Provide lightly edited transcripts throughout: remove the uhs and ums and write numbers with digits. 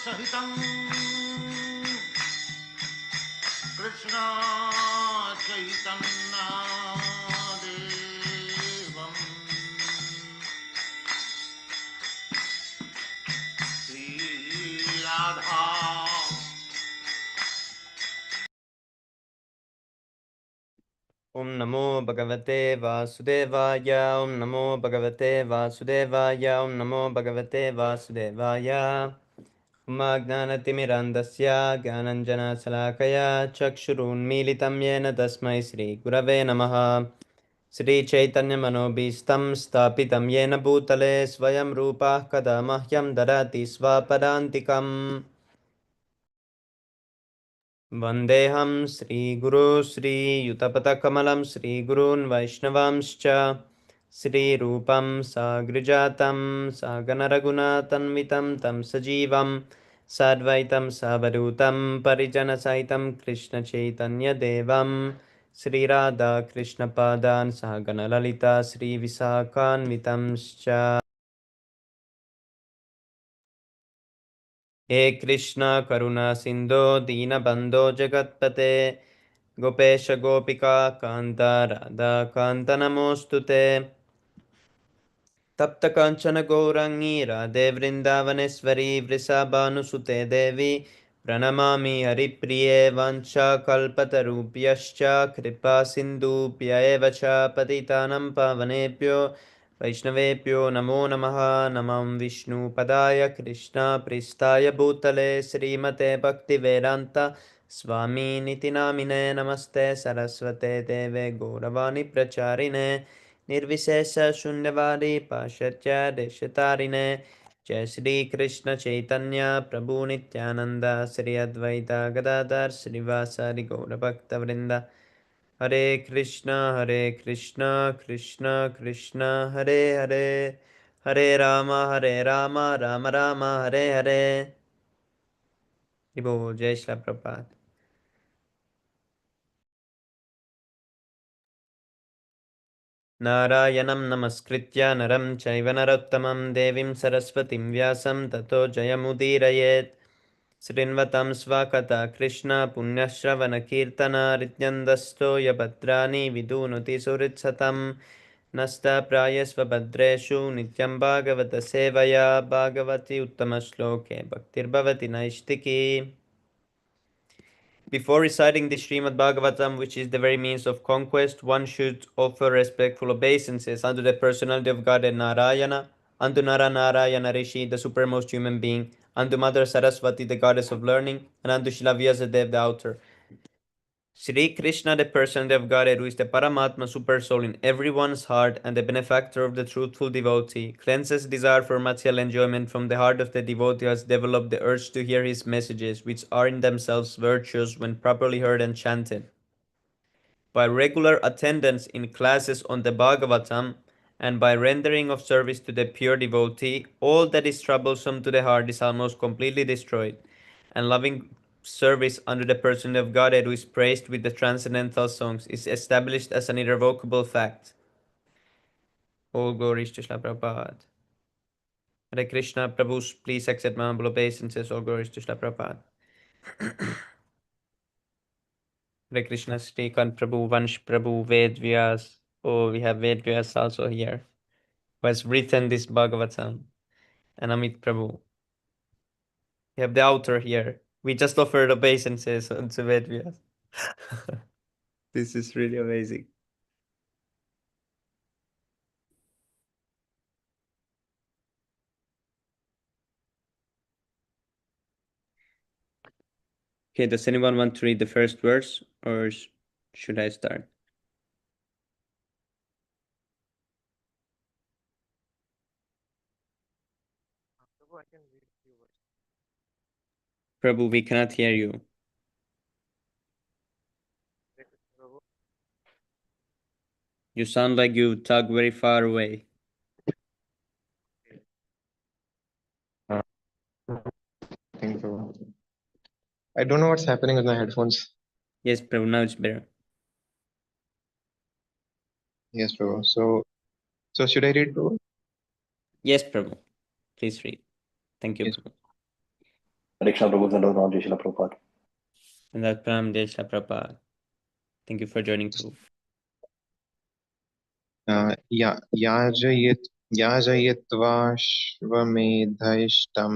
sahitam Krishna Chaitanya Devam Sri Radha Om Namo Bhagavate Vasudevaya. Om Namo Bhagavate Vasudevaya. Om Namo Bhagavate Vasudevaya. Om Agnanatimirandasya Gyananjana Salakaya Chakshurunmilitam Yena Tasmai Sri Gurave Namaha. Sri Chaitanya Manobhistam Stapitam Yena Bhutale Svayam Rupa Kada Mahyam Darati Svapadantikam. Vandeham Sri Guru Sri Yutapatakamalam Sri Gurun Vaishnavamscha Sri Rupam Sagrijatam Saganaragunatanvitam Tam Sajivam Sadvaitam Savadutam Parijana Saitam Krishna Chaitanya Devam Sri Radha Krishna Padan Sahaganalalita Sri Visakan Vitamscha हे कृष्ण करुणा सिंधो दीनबंधो जगत्पते गोपेश गोपिका कांत राधा कांत नमोस्तुते तप्त कांचन गौरंगी राधे वृंदावनेश्वरी वृषभानुसुते देवी प्रणमामि हरिप्रिये वाञ्छाकल्पतरुभ्यश्च कृपा सिन्धुभ्य एव च पतितानं पावनेभ्यो वैष्णवेभ्यो नमो नमः नमः विष्णुपदाय कृष्णप्रेष्ठाय भूतले श्रीमते भक्तिवेदान्त स्वामिनिति नामिने नमस्ते सरस्वते देवे गौरवाणी प्रचारिणे निर्विशेष शून्यवादी पाश्चात्य देशतारिणे जय श्री कृष्ण चैतन्य प्रभु नित्यानंद श्री अद्वैत गदाधर श्रीवासादि गौरभक्तवृंद हरे कृष्ण कृष्ण कृष्ण हरे हरे हरे राम राम राम हरे हरे। बोल जय श्री प्रभात। नारायणं नमस्कृत्य नरं चैव नरोत्तमं देवीं सरस्वतीं व्यासं ततो जयमुदीरयेत्। शृण्वतां स्वकथा कृष्ण पुण्यश्रवणकीर्तनारित्यन्दस्तो यभद्राणि विदुनुति सुहृत्सतं नष्टप्रायस्वभद्रेषु नित्यं भागवत सेवया भागवति उत्तमश्लोके भक्तिर्भवति नैष्टिकी। Before reciting the Śrīmad-Bhāgavatam, which is the very means of conquest, one should offer respectful obeisances unto the personality of God and Narayana, unto Narayana Rishi, the supremest human being, unto Mother Saraswati, the goddess of learning, and unto Śrīla Vyasadeva, the author. Sri Krishna, the personality of Godhead, who is the Paramatma super soul in everyone's heart and the benefactor of the truthful devotee, cleanses desire for material enjoyment from the heart of the devotee who has developed the urge to hear his messages, which are in themselves virtuous when properly heard and chanted. By regular attendance in classes on the Bhagavatam and by rendering of service to the pure devotee, all that is troublesome to the heart is almost completely destroyed, and loving service under the person of Godhead who is praised with the transcendental songs is established as an irrevocable fact. All glories to Srila Prabhupada. Hare Krishna, Prabhu, please accept my humble obeisances. All glories to Srila Prabhupada. Hare Krishna, Srikant Prabhu, Vansh Prabhu, Ved Vyas. Oh, we have Ved Vyas also here, who has written this Bhagavatam, and Amit Prabhu. We have the author here. We just offered obeisances to Ved Vyas. This is really amazing. Okay, does anyone want to read the first verse, or should I start? Prabhu, we cannot hear you. You sound like you talk very far away. Think so. I don't know what's happening with my headphones. Yes, Prabhu, now it's better. Yes, bro. So should I read, bro? Yes, Prabhu. Please read. Thank you, Yes. Prabhu. Krishna Prabhu Zanodram Jai Srila Prabhupada. And that Pram Desha Prabhupada. Thank you for joining, Prabhu. याजयित्वाश्वमेधयिष्टं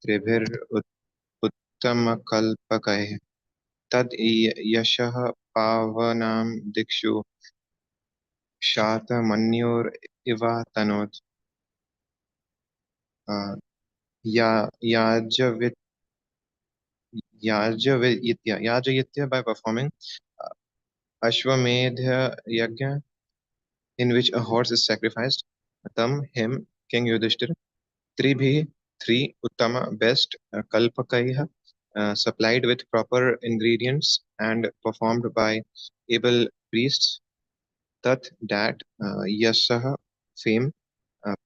त्रिभिरुत्तमकल्पकैः तद् यशः पावनां दिक्षु शातमन्योरिव तनोत् याजवित् Yajayitya by performing Ashwamedha Yajna, in which a horse is sacrificed. Him, King Yudhishthira. Tribhi, three, Uttama, best, Kalpakaiha, supplied with proper ingredients and performed by able priests. Tat, that, Yasaha, fame,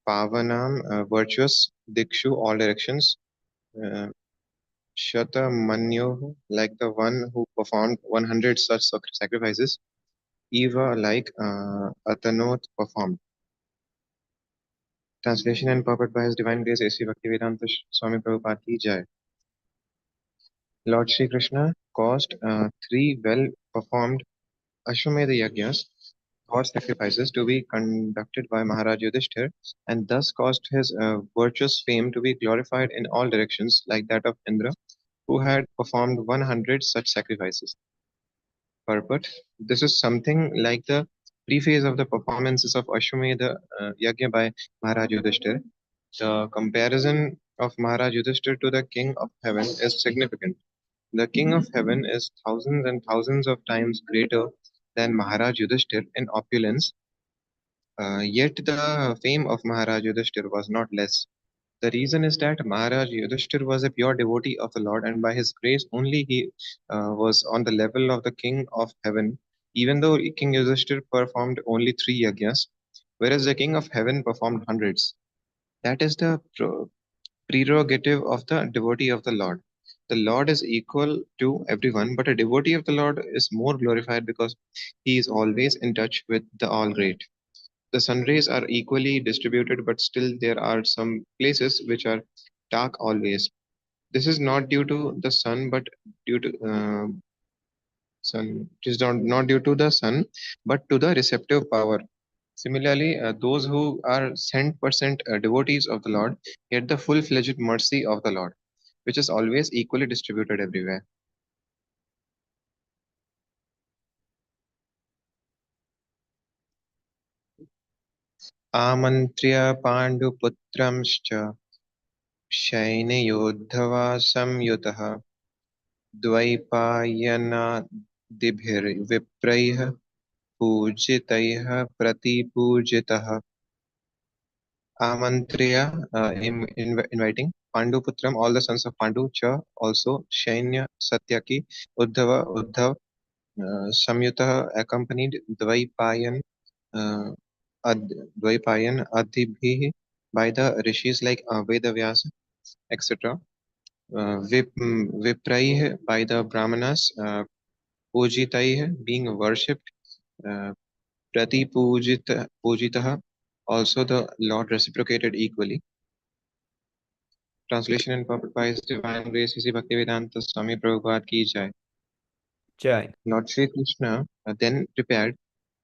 Pavanam, virtuous, Dikshu, all directions. Shatamanyoh, like the one who performed 100 such sacrifices. Eva, like Atanot, performed. Translation and purport by His Divine Grace A.C. Bhaktivedanta Swami Prabhupada Ki Jai. Lord Sri Krishna caused three well-performed Ashwamedha Yajnas, horse sacrifices, to be conducted by Maharaj Yudhishthir, and thus caused his virtuous fame to be glorified in all directions, like that of Indra, who had performed 100 such sacrifices. Purport: this is something like the preface of the performances of Ashwamedha Yajna by Maharaj Yudhishthir. The comparison of Maharaj Yudhishthir to the King of Heaven is significant. The King of Heaven is thousands and thousands of times greater than Maharaj Yudhishthir in opulence, yet the fame of Maharaj Yudhishthir was not less. The reason is that Maharaj Yudhishthir was a pure devotee of the Lord, and by his grace only he was on the level of the King of Heaven, even though King Yudhishthir performed only three yajnas, whereas the King of Heaven performed hundreds. That is the prerogative of the devotee of the Lord. The Lord is equal to everyone, but a devotee of the Lord is more glorified because he is always in touch with the All Great. The sun rays are equally distributed, but still there are some places which are dark always. This is not due to the sun, but due to sun. It is not due to the sun, but to the receptive power. Similarly, those who are 100% devotees of the Lord get the full-fledged mercy of the Lord, which is always equally distributed everywhere. Amantriya Panduputramscha Shainayodhava Samyutah Dvaipayanaदिभिर्विप्रैः पूजितैः प्रतिपूजितः. Amantriya, inviting Panduputram, all the sons of Pandu, Cha, also Shainya, Satyaki, Uddhav, Samyuta, accompanied Dvaipayan, Dvaipayan Adhibhi, by the rishis like Vedavyasa, etc. Vipraih, by the Brahmanas, Pujitaih, being worshipped, Prati Pujitah, also the Lord reciprocated equally. Translation and purport by His Divine Grace A.C. Bhaktivedanta Swami Prabhupada Ki Jai. Jai. Lord Sri Krishna then prepared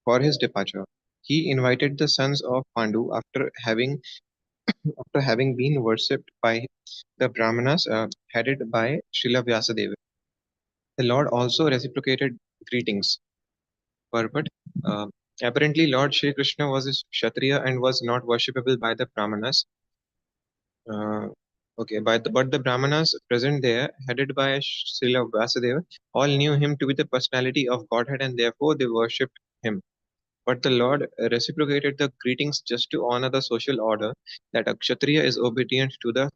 for his departure. He invited the sons of Pandu after having been worshipped by the Brahmanas headed by Srila Vyasadeva. The Lord also reciprocated greetings. Purport: apparently Lord Sri Krishna was a Kshatriya and was not worshipable by the Brahmanas. But the Brahmanas present there, headed by Srila Vyasadeva, all knew him to be the personality of Godhead, and therefore they worshipped him. But the Lord reciprocated the greetings just to honor the social order that a Kshatriya is obedient to the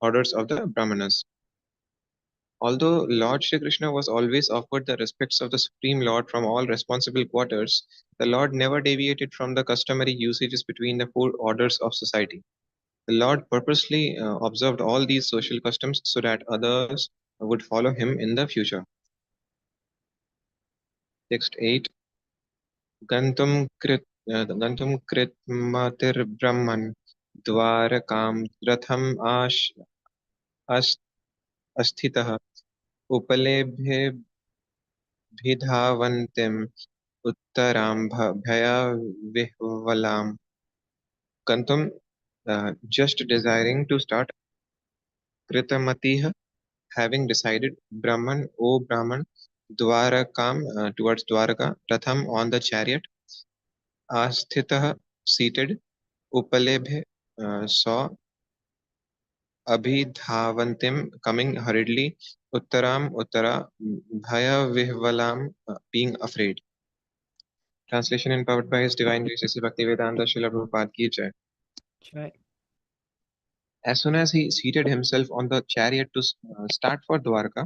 orders of the Brahmanas. Although Lord Shri Krishna was always offered the respects of the Supreme Lord from all responsible quarters, the Lord never deviated from the customary usages between the four orders of society. The Lord purposely observed all these social customs so that others would follow him in the future. Text 8. Gantum krit matir brahman dwarakam ratham ast अस्थितः उपलेभ्यभिधावन्तीम् उत्तरां भयविह्वलां Kantum, just desiring to start Kritamatiha, having decided Brahman, O Brahman, Dwarakam, towards Dwaraka, Ratham on the chariot, Asthitah, seated, Upalebhe, saw Abhidhavantim, coming hurriedly, Uttaram, Uttara, Bhaya Vihvalam, being afraid. Translation empowered by His Divine Grace, Sri Bhaktivedanta Srila Prabhupada Ki Jai. Jai. As soon as he seated himself on the chariot to start for Dwarka,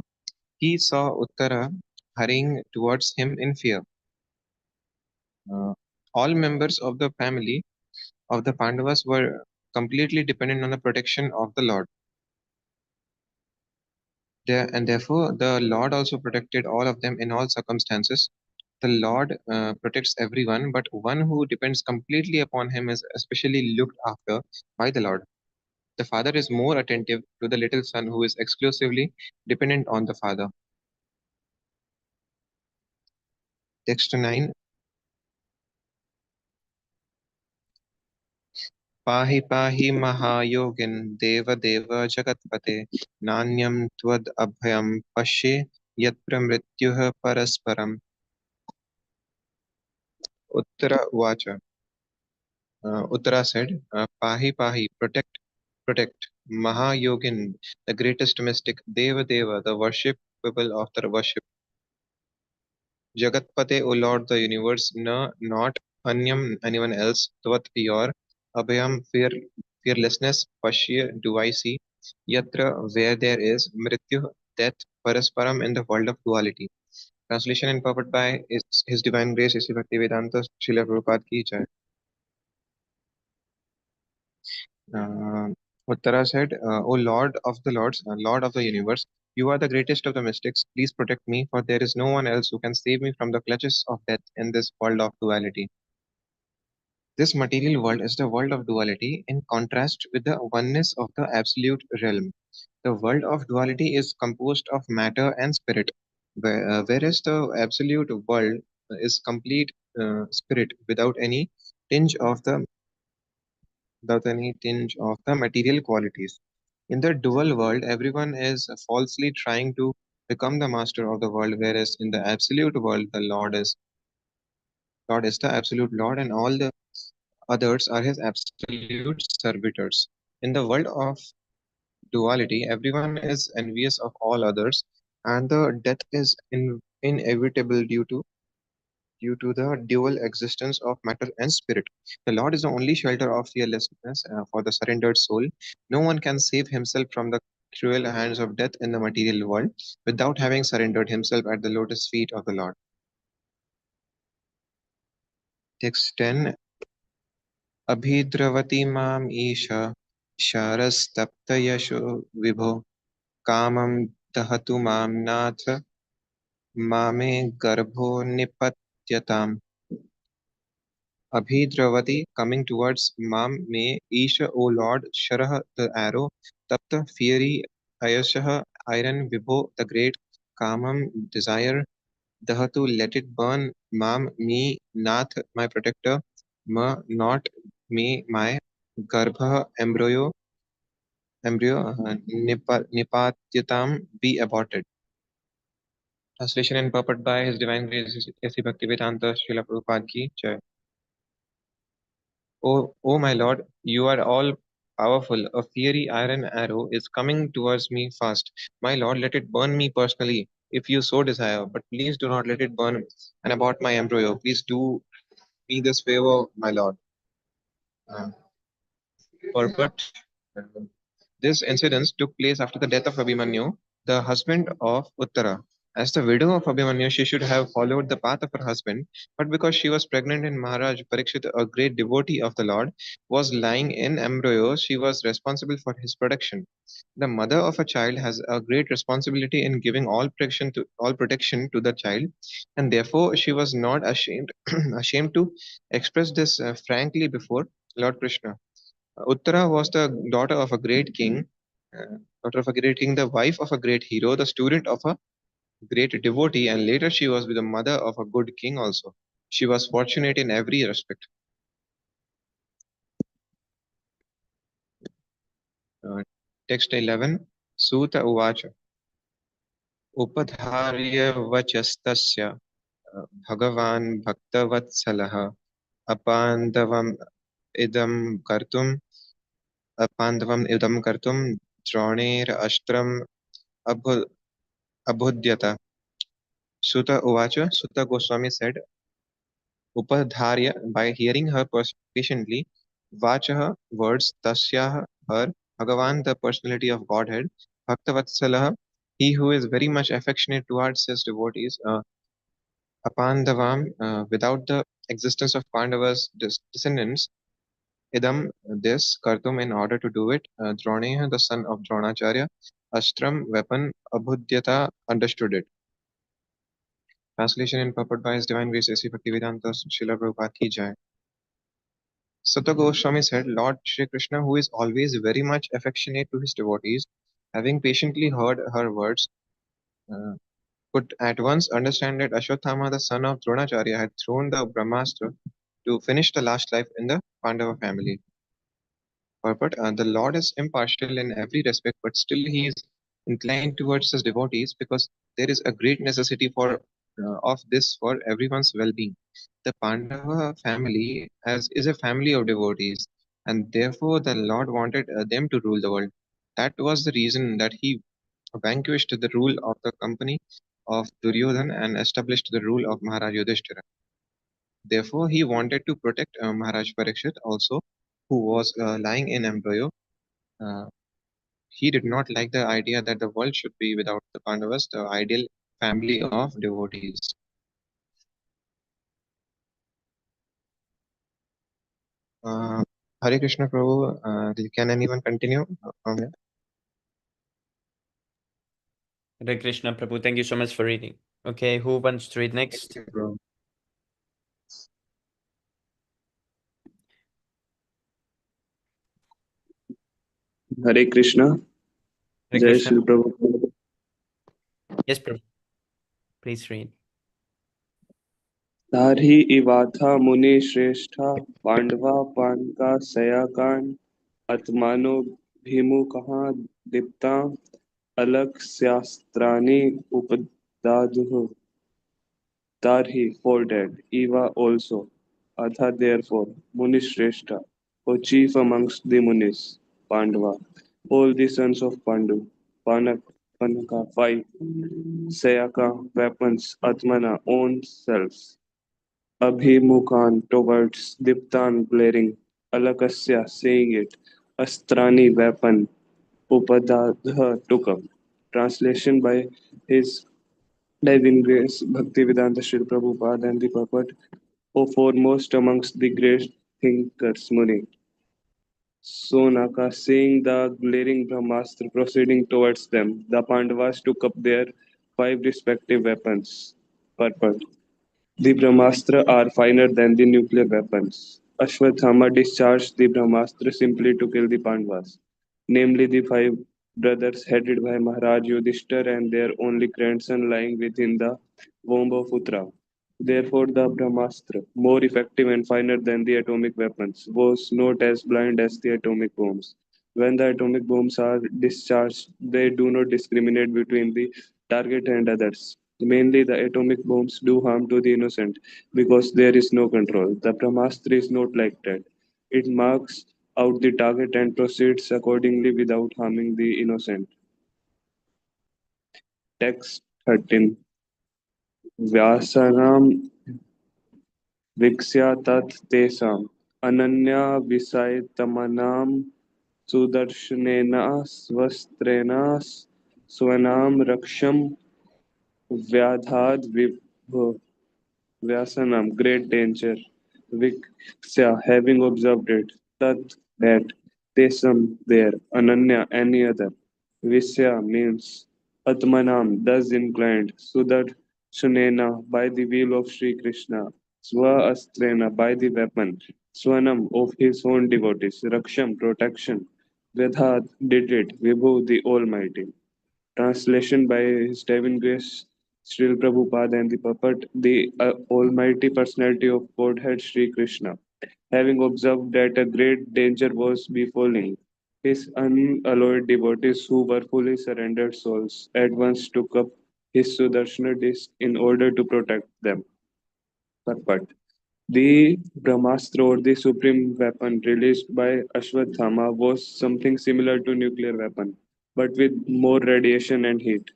he saw Uttara hurrying towards him in fear. All members of the family of the Pandavas were completely dependent on the protection of the Lord. And therefore, the Lord also protected all of them in all circumstances. The Lord protects everyone, but one who depends completely upon him is especially looked after by the Lord. The father is more attentive to the little son who is exclusively dependent on the father. Text 9. पाहि पाहि महायोगिन् देवदेव जगत्पते नान्यं त्वदभयं पश्ये यत्प्रमृत्युः परस्परम् Uttara Vacha. Uttara said, Pahi Pahi, protect, protect. Mahayogin, the greatest mystic, Deva Deva, the worshipable of the worship. Jagatpate, O Lord, the universe, na, not Anyam, anyone else, Tvat, your, Abhayam, fearlessness, Pashya, do I see, Yatra, where there is, Mrityu, death, Parasparam, in the world of duality. Translation and purport by His Divine Grace, Sri Bhaktivedanta Srila Prabhupada Ki Jai. Uh, Uttara said, O Lord of the Lords, Lord of the universe, you are the greatest of the mystics. Please protect me, for there is no one else who can save me from the clutches of death in this world of duality. This material world is the world of duality in contrast with the oneness of the absolute realm. The world of duality is composed of matter and spirit, whereas the absolute world is complete spirit tinge of the without any tinge of the material qualities. In the dual world, everyone is falsely trying to become the master of the world, whereas in the absolute world, the Lord is the absolute Lord, and all the others are His absolute servitors. In the world of duality, everyone is envious of all others, and the death is inevitable due to the dual existence of matter and spirit. The Lord is the only shelter of fearlessness for the surrendered soul. No one can save himself from the cruel hands of death in the material world without having surrendered himself at the lotus feet of the Lord. Text 10. Abhidravati mam isha sharastapta yasho vibho kamam dahatu mam nath mame garbho nipatyatam. Abhidravati, coming towards Mam, may Isha, O Lord, Sharah, the arrow, Tapta, fiery, Ayashah, iron, Vibho, the great, Kamam, desire, Dahatu, let it burn, Mam, me, Nath, my protector, Ma, not me, my, Garbha, embryo, Nipatyatam, be aborted. Translation and purport by His Divine Grace, S.C. Bhaktivedanta Srila Prabhupada Ki Jai. O my Lord, you are all powerful. A fiery iron arrow is coming towards me fast. My Lord, let it burn me personally if you so desire, but please do not let it burn and abort my embryo. Please do me this favor, my Lord. Uh, Purport. This incident took place after the death of Abhimanyu, the husband of Uttara. As the widow of Abhimanyu, she should have followed the path of her husband, but because she was pregnant and Maharaj Parikshit, a great devotee of the Lord, was lying in embryo, she was responsible for his protection. The mother of a child has a great responsibility in giving all protection to the child, and therefore she was not ashamed to express this frankly before Lord Krishna. Uttara was the daughter of a great king, After forgetting the wife of a great hero, the student of a great devotee, and later she was the mother of a good king also. She was fortunate in every respect. Uh, Text 11. Suta Uvacha. Upadharya vachastasya Bhagavan Bhaktavatsalah Apandavam idam kartum Apandavam idam kartum Droner Ashtram abhu- Abhudyata. Suta Uvacha. Suta Goswami said, Upadharya, by hearing her patiently, Vachaha, words, Tasyaha, her, Bhagavan, the personality of Godhead, Bhaktavatsalah, he who is very much affectionate towards his devotees, Apandavam, without the existence of Pandava's descendants, Idam, this, Kartum, in order to do it, Droneha, the son of Dronacharya, Astram, weapon, Abhudyata, understood it. Translation in purport by His Divine Grace A.C. Bhaktivedanta Srila Prabhupada Ki Jai. Sutta Goswami said, Lord Shri Krishna, who is always very much affectionate to his devotees, having patiently heard her words, uh, could at once understand that Ashwatthama, the son of Dronacharya, had thrown the Brahmastra to finish the last life in the Pandava family. Purport, the Lord is impartial in every respect, but still he is inclined towards his devotees because there is a great necessity of this for everyone's well-being. The Pandava family is a family of devotees, and therefore the Lord wanted them to rule the world. That was the reason that he vanquished the rule of the company of Duryodhan and established the rule of Maharaj Yudhishthira. Therefore, he wanted to protect Maharaj Parikshit also, who was lying in embryo. Uh, he did not like the idea that the world should be without the Pandavas, the ideal family of devotees. Hare Krishna Prabhu, can anyone continue from here? Hare Krishna Prabhu, thank you so much for reading. Okay, who wants to read next? Thank you, Prabhu. Hare Krishna. Hare Jai Krishna. Shri Prabhupada. Yes, Prabhu. Please read. तारहि इवाथा मुनि श्रेष्ठा पांडवा पानका सयाकान आत्मानो भीमुखा दीप्ता अलक शास्त्राणि उपदादुः Tarhi, folded, Eva also. Atha, therefore, Munishrestha, O chief amongst the Munis, Pandava, all the sons of Pandu, Panaka, five, Sayaka, weapons, Atmana, own selves, Abhimukhan, towards, Diptan, glaring, Alakasya, saying it, Astrani, weapon, Upadadha, took up. Translation by His Divine Grace, Bhaktivedanta Srila Prabhupada, and the purport, O foremost amongst the great thinkers, Muni. Sonaka, seeing the glaring Brahmastra proceeding towards them, the Pandavas took up their five respective weapons. Purport. The Brahmastra are finer than the nuclear weapons. Ashwathama discharged the Brahmastra simply to kill the Pandavas, namely the five brothers headed by Maharaj Yudhishthir and their only grandson lying within the womb of Uttara. Therefore, the Brahmastra, more effective and finer than the atomic weapons, was not as blind as the atomic bombs. When the atomic bombs are discharged, they do not discriminate between the target and others. Mainly, the atomic bombs do harm to the innocent because there is no control. The Brahmastra is not like that. It marks out the target and proceeds accordingly without harming the innocent. Text 13. Vyasanam Viksya tat tesam ananya visaitamanaam sudarshanena svastrena swanam raksham vyadhad vibhu Vyasanam, great danger. Viksya, having observed it. Tat, that. Tesam, there. Ananya, any other. Visya means Atmanam, thus inclined. Sudar Shunena, by the will of Sri Krishna. Swa Astrena, by the weapon. Swanam, of his own devotees. Raksham, protection. Vedhat did it, Vibhu the Almighty. Translation by His Divine Grace Srila Prabhupada and the puppet, the Almighty Personality of Godhead Sri Krishna, having observed that a great danger was befalling his unalloyed devotees who were fully surrendered souls, at once took up his Sudarshana disc in order to protect them. Purport. The Brahmastra, or the supreme weapon released by Ashwatthama, was something similar to nuclear weapon, but with more radiation and heat.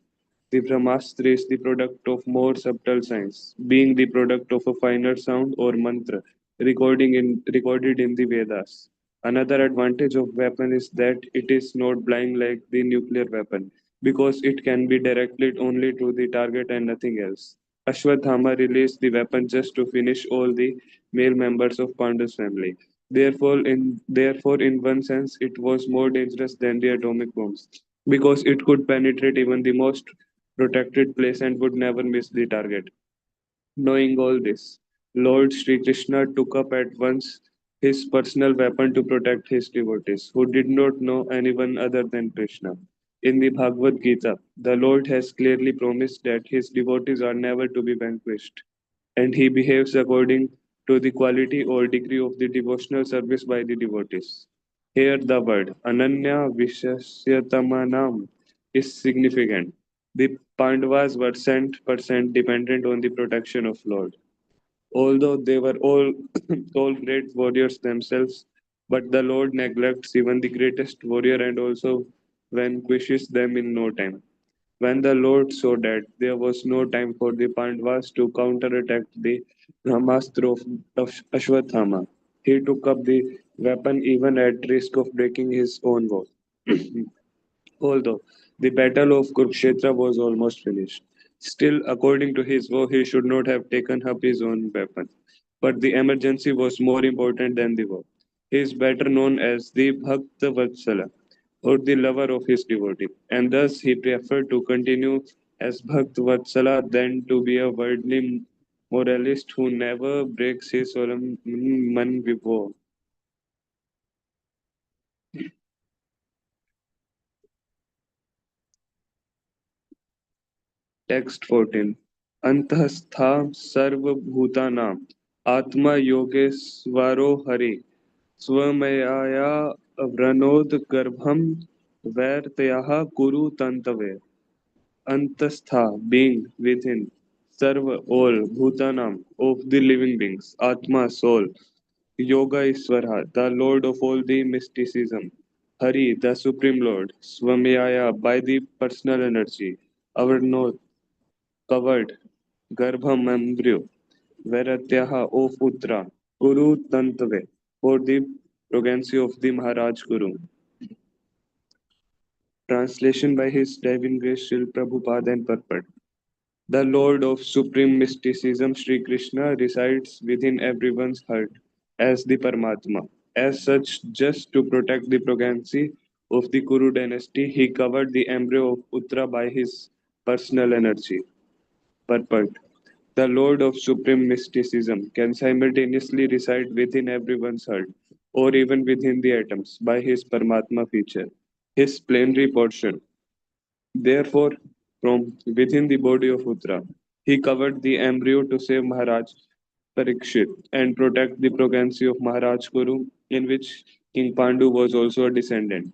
The Brahmastra is the product of more subtle science, being the product of a finer sound or mantra recorded in the Vedas. Another advantage of weapon is that it is not blind like the nuclear weapon, because it can be directed only to the target and nothing else. Ashwatthama released the weapon just to finish all the male members of Pandu's family. Therefore, in one sense, it was more dangerous than the atomic bombs because it could penetrate even the most protected place and would never miss the target. Knowing all this, Lord Sri Krishna took up at once his personal weapon to protect his devotees, who did not know anyone other than Krishna. In the Bhagavad Gita, the Lord has clearly promised that his devotees are never to be vanquished, and he behaves according to the quality or degree of the devotional service by the devotees. Here, the word Ananya Vishasyatamana is significant. The Pandavas were 100% dependent on the protection of Lord. Although they were all, all great warriors themselves, but the Lord neglects even the greatest warrior and also vanquishes them in no time. When the Lord saw that there was no time for the Pandavas to counterattack the Brahmastra of Ashwatthama, he took up the weapon even at risk of breaking his own vow. Although the battle of Kurukshetra was almost finished, still, according to his vow, he should not have taken up his own weapon. But the emergency was more important than the vow. He is better known as the Bhakta Vatsala, or the lover of his devotee, and thus he preferred to continue as Bhakta Vatsala than to be a worldly moralist who never breaks his solemn man vow. Text 14. Antahastha sarvabhutanam atma yogeswaro hari swamaya vranod garbham vairtayaha kuru tantave. Antastha, being within, sarva, all, bhutanam, of the living beings, atma, soul, yoga iswara, the lord of all the mysticism, hari, the supreme lord, swamaya, by the personal energy, avarnot, covered, garbham embryo, Varatyaha O Putra, Kuru Tantave, for the progeny of the Maharaj Guru. Translation by His Divine Grace Srila Prabhupada and purport. The Lord of Supreme Mysticism, Sri Krishna, resides within everyone's heart as the Paramatma. As such, just to protect the progeny of the Kuru dynasty, he covered the embryo of Putra by his personal energy. Purport. The Lord of Supreme Mysticism can simultaneously reside within everyone's heart, or even within the atoms, by his Paramatma feature, his plenary portion. Therefore, from within the body of Uttara, he covered the embryo to save Maharaj Parikshit and protect the progeny of Maharaj Kuru, in which King Pandu was also a descendant.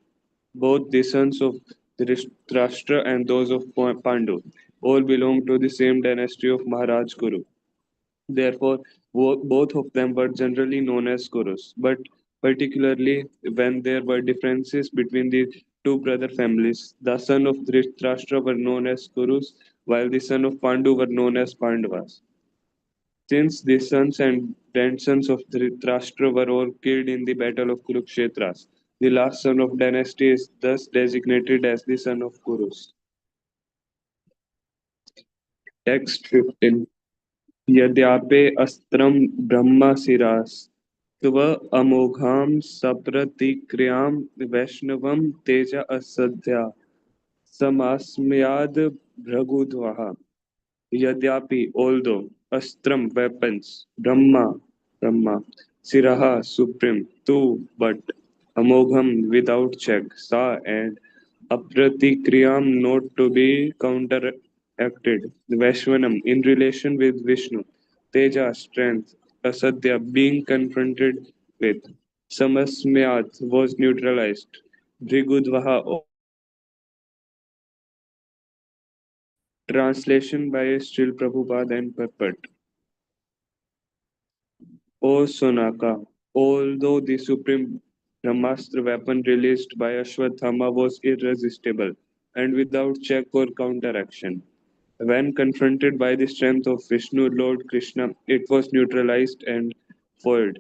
Both the sons of Dhritarashtra and those of Pandu all belonged to the same dynasty of Maharaj Kuru. Therefore, both of them were generally known as Kurus, but particularly when there were differences between the two brother families, the son of Dhritarashtra were known as Kurus, while the son of Pandu were known as Pandavas. Since the sons and grandsons of Dhritarashtra were all killed in the battle of Kurukshetra, the last son of dynasty is thus designated as the son of Kurus. Text 15. यद्यापि अस्त्रं ब्रह्मशिरास्त्व अमोघां सप्रतिक्रियां वैष्णवं Tej असद्या समास्म्याद् भृगुध्वः यद्यापि although astram weapons brahma shirah supreme two but Amogham without check, Sa and Apratikriyam not to be counteracted, Vaishvanam in relation with Vishnu, Teja strength, Asadya being confronted with, Samasmyat was neutralized, Brigudvaha translation by Srila Prabhupada and Purport. O Sonaka, although the supreme Brahmastra weapon released by Ashwatthama was irresistible and without check or counteraction, when confronted by the strength of Vishnu Lord Krishna, it was neutralized and foiled.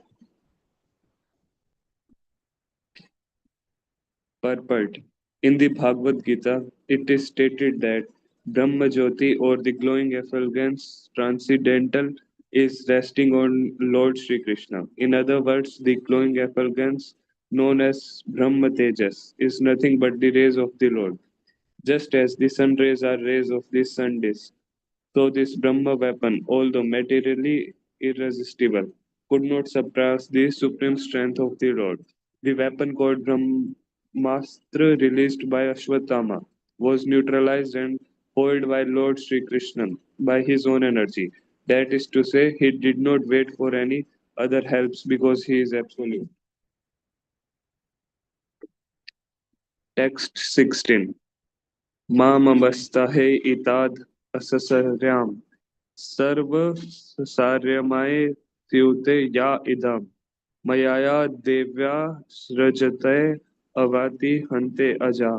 Purport. In the Bhagavad Gita, it is stated that Brahma Jyoti or the glowing effulgence transcendental is resting on Lord Sri Krishna. In other words, the glowing effulgence known as Brahma Tejas is nothing but the rays of the Lord. Just as the sun rays are rays of the sun disk, so this Brahma weapon, although materially irresistible, could not suppress the supreme strength of the Lord. The weapon called Brahmastra, released by Ashwatthama, was neutralized and foiled by Lord Sri Krishna by his own energy. That is to say, he did not wait for any other helps because he is absolute. Text 16. माममस्तहे इताद अससर्याम सर्व सार्यमय स्युते या इदम मयाया देव्या सृजते avati hante aja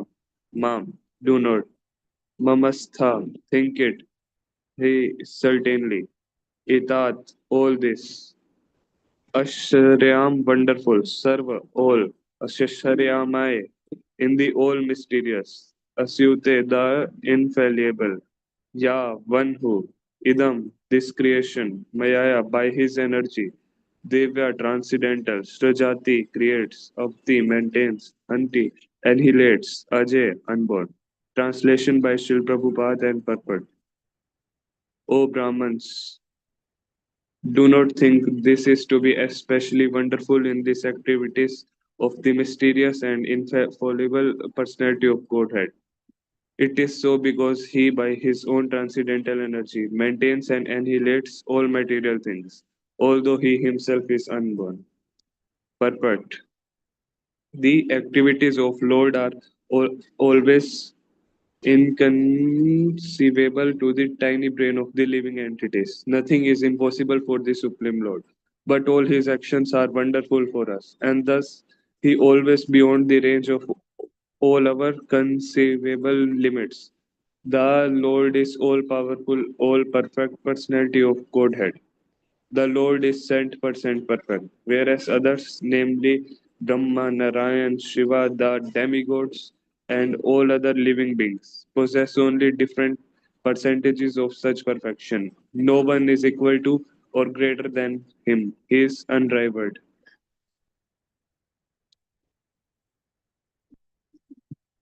mam do not mamastha think it he certainly itat all this Asharyam wonderful, Sarva all, Ashasharyamai in the all mysterious, Asyute the infallible, Ya one who, Idam this creation, Mayaya by his energy, Devya transcendental, Srajati creates, Avti maintains, Anti annihilates, Ajay unborn. Translation by Srila Prabhupada and Purport. O Brahmins, do not think this is to be especially wonderful in these activities of the mysterious and infallible personality of Godhead. It is so because he, by his own transcendental energy, maintains and annihilates all material things, although he himself is unborn. Purport. The activities of Lord are always inconceivable to the tiny brain of the living entities. Nothing is impossible for the Supreme Lord, but all his actions are wonderful for us, and thus he always beyond the range of all our conceivable limits. The Lord is all powerful, all perfect personality of Godhead. The Lord is 100% perfect, whereas others, namely Brahma, Narayan, Shiva, the demigods, and all other living beings, possess only different percentages of such perfection. No one is equal to or greater than him. He is unrivaled.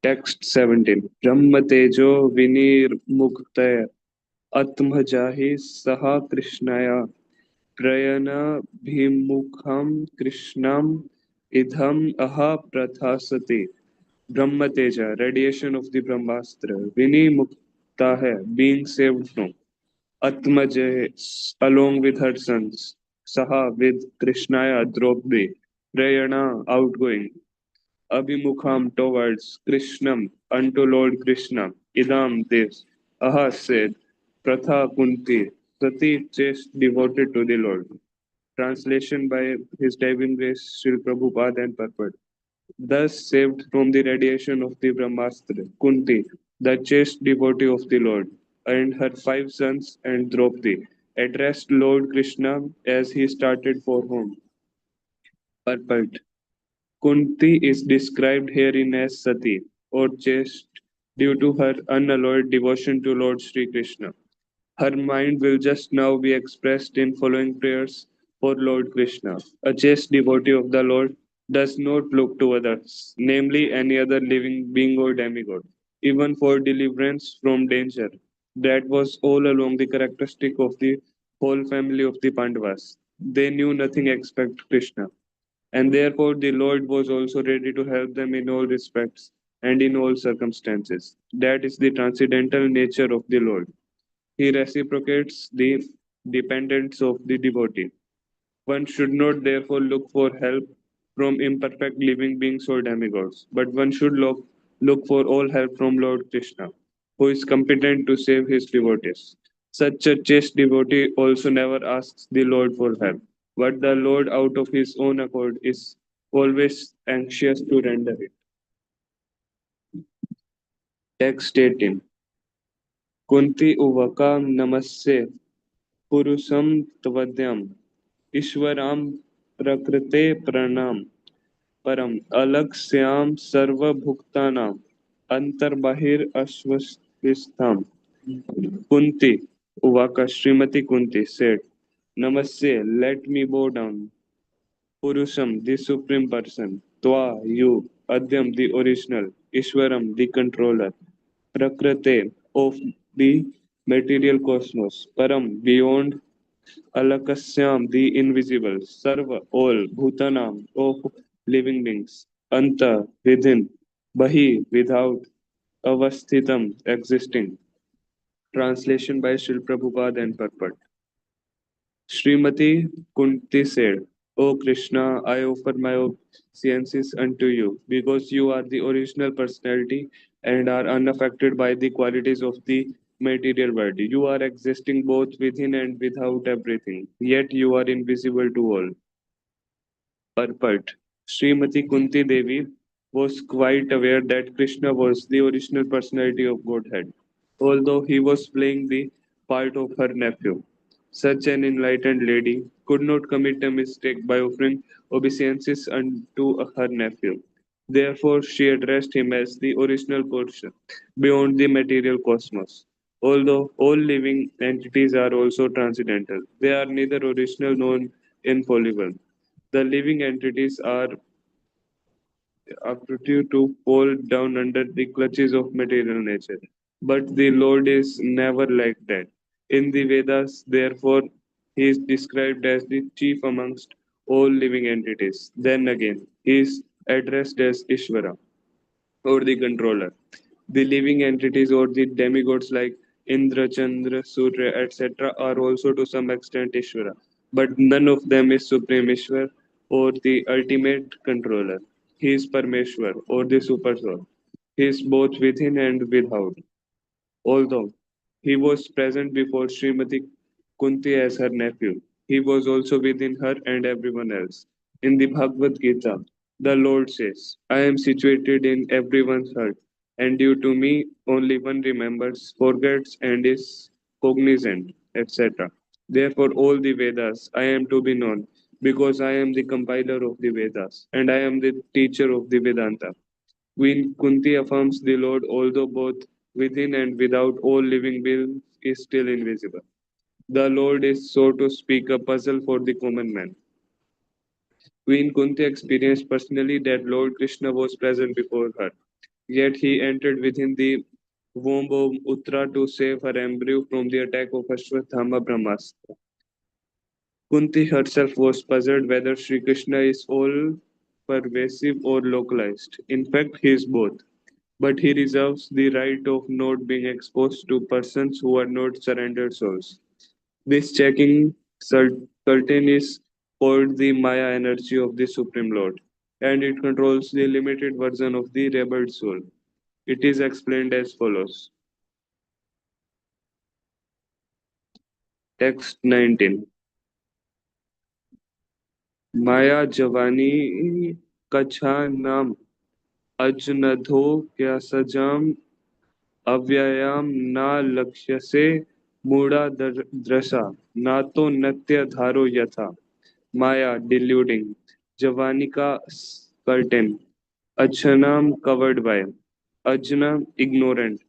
Text 17. Brahma Tejo Vinirmuktaya Atmajahi Saha Krishnaya प्रयनभिमुखं Krishnam idham aha prathasati Brahma Teja, radiation of the Brahmastra, Vini Mukta hai, being saved from Atmaja, along with her sons, Saha with Krishnaya Draupadi, Prayana outgoing, Abhimukham towards Krishnam unto Lord Krishna, Idam this, Aha said, Pratha Kunti, Sati chaste devoted to the Lord. Translation by His Divine Grace Srila Prabhupada and Purport. Thus saved from the radiation of the Brahmastra, Kunti, the chaste devotee of the Lord, and her 5 sons and Draupadi, addressed Lord Krishna as he started for home. Purport. Kunti is described herein as Sati, or chaste, due to her unalloyed devotion to Lord Sri Krishna. Her mind will just now be expressed in following prayers for Lord Krishna. A chaste devotee of the Lord does not look to others, namely any other living being or demigod, even for deliverance from danger. That was all along the characteristic of the whole family of the Pandavas. They knew nothing except Krishna. and therefore the Lord was also ready to help them in all respects and in all circumstances. That is the transcendental nature of the Lord. He reciprocates the dependence of the devotee. One should not therefore look for help from imperfect living beings or demigods, but one should look for all help from Lord Krishna, who is competent to save his devotees. Such a chaste devotee also never asks the Lord for help, but the Lord, out of his own accord, is always anxious to render it. Text 18. Kunti uvakam namasya purusam tvadyam ईश्वराम प्रकृते प्रणाम परम अलक्ष्याम सर्वभूतानाम अंतर्बाहिर अश्वस्थिताम. Kunti Uvaka Srimati Kunti said, Namaste, let me bow down. Purusham, the Supreme Person. Twa, you. Adyam, the original. Ishwaram, the controller. Prakrate, of the material cosmos. Param, beyond. Alakasyam, the invisible. Sarva, all. Bhutanam, of living beings. Anta, within. Bahi, without. Avasthitam, existing. Translation by Srila Prabhupada and purport. Srimati Kunti said, O Krishna, I offer my obeisances unto you, because you are the original personality and are unaffected by the qualities of the material world. You are existing both within and without everything, yet you are invisible to all. Purport. Srimati Kunti Devi was quite aware that Krishna was the original personality of Godhead, although he was playing the part of her nephew. Such an enlightened lady could not commit a mistake by offering obeisances unto her nephew. Therefore, she addressed him as the original portion beyond the material cosmos. Although all living entities are also transcendental, they are neither original nor infallible. The living entities are aptitude to fall down under the clutches of material nature. But the Lord is never like that. In the Vedas, therefore, he is described as the chief amongst all living entities. Then again, he is addressed as Ishvara, or the controller. The living entities or the demigods like Indra, Chandra, Surya, etc. are also to some extent Ishvara, but none of them is Supreme Ishwar or the ultimate controller. He is Parmeshwar or the Super Soul. He is both within and without. Although he was present before Srimati Kunti as her nephew, he was also within her and everyone else. In the Bhagavad Gita, the Lord says, I am situated in everyone's heart, and due to me, only one remembers, forgets, and is cognizant, etc. Therefore, all the Vedas I am to be known, because I am the compiler of the Vedas, and I am the teacher of the Vedanta. Queen Kunti affirms the Lord, although both within and without all living beings, is still invisible. The Lord is, so to speak, a puzzle for the common man. Queen Kunti experienced personally that Lord Krishna was present before her, yet he entered within the womb of Uttara to save her embryo from the attack of Ashwatthama Brahmastra. Kunti herself was puzzled whether Sri Krishna is all pervasive or localized. In fact, he is both. But he reserves the right of not being exposed to persons who are not surrendered souls. This checking curtain is called the Maya energy of the Supreme Lord, and it controls the limited version of the rebelled soul. It is explained as follows. Text 19. Maya Javani Kacha Nam Ajnadho Kya Sajam अव्ययम ना लक्ष्य से मूढ़ा दृशा ना तो नत्य धारो यथा माया deluding जवानिका curtain achanam covered by ajna ignorant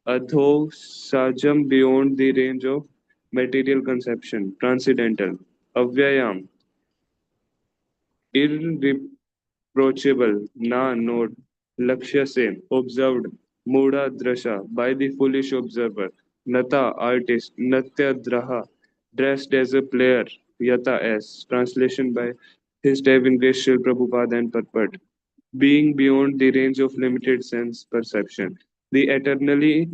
adho sajam beyond the range of material conception transcendental avyayam irreproachable na not lakshya se observed Muda Drasha by the foolish observer, Nata artist, Natya Draha dressed as a player, Yata as translation by His Divine Grace Srila Prabhupada and purport. Being beyond the range of limited sense perception, the eternally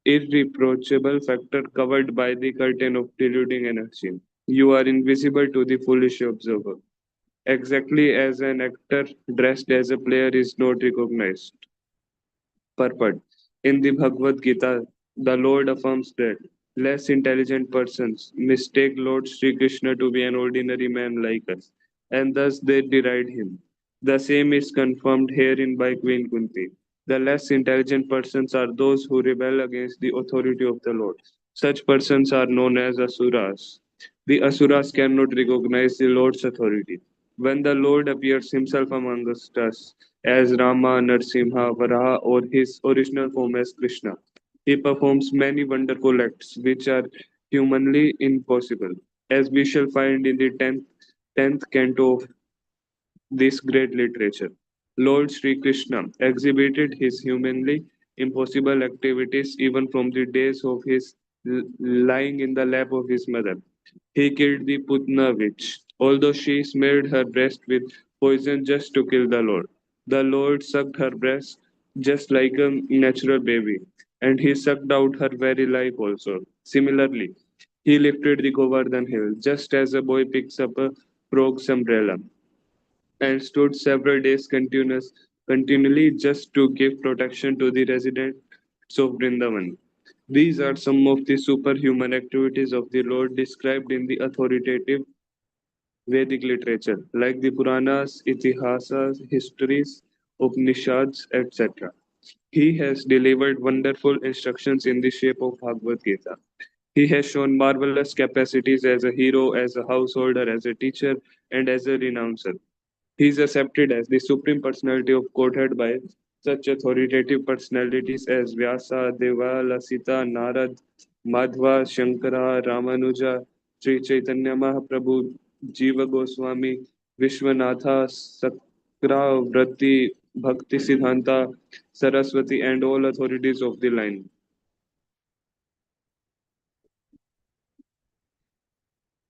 irreproachable factor covered by the curtain of deluding energy. You are invisible to the foolish observer, exactly as an actor dressed as a player is not recognized. Purport. In the Bhagavad Gita, the Lord affirms that less intelligent persons mistake Lord Sri Krishna to be an ordinary man like us, and thus they deride him. The same is confirmed herein by Queen Kunti. The less intelligent persons are those who rebel against the authority of the Lord. Such persons are known as asuras. The asuras cannot recognize the Lord's authority. When the Lord appears himself amongst us as Rama, Narsimha, Varaha, or his original form as Krishna, he performs many wonderful acts which are humanly impossible, as we shall find in the 10th canto of this great literature. Lord Sri Krishna exhibited his humanly impossible activities even from the days of his lying in the lap of his mother. He killed the Putna witch, although she smeared her breast with poison just to kill the Lord. The Lord sucked her breast just like a natural baby, and he sucked out her very life also. Similarly, he lifted the Govardhan hill just as a boy picks up a frog's umbrella and stood several days continually just to give protection to the residents of Vrindavan. These are some of the superhuman activities of the Lord described in the authoritative Vedic literature, like the Puranas, Itihasas, histories, Upanishads, etc. He has delivered wonderful instructions in the shape of Bhagavad Gita. He has shown marvelous capacities as a hero, as a householder, as a teacher, and as a renouncer. He is accepted as the supreme personality of Godhead by such authoritative personalities as Vyasa, Deva, Lasita, Narad, Madhva, Shankara, Ramanuja, Sri Chaitanya Mahaprabhu, Jiva Goswami, Vishwanatha, Sakravrati, Bhakti Siddhanta, Saraswati, and all authorities of the line.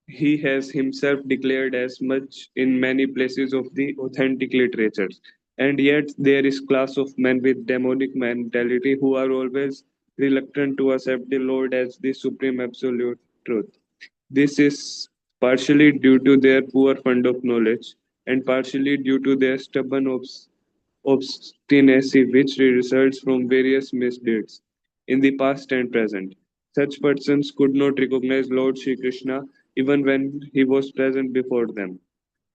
He has himself declared as much in many places of the authentic literatures. And yet there is class of men with demonic mentality who are always reluctant to accept the Lord as the supreme absolute truth. This is partially due to their poor fund of knowledge and partially due to their stubborn obstinacy which results from various misdeeds in the past and present. Such persons could not recognize Lord Sri Krishna even when he was present before them.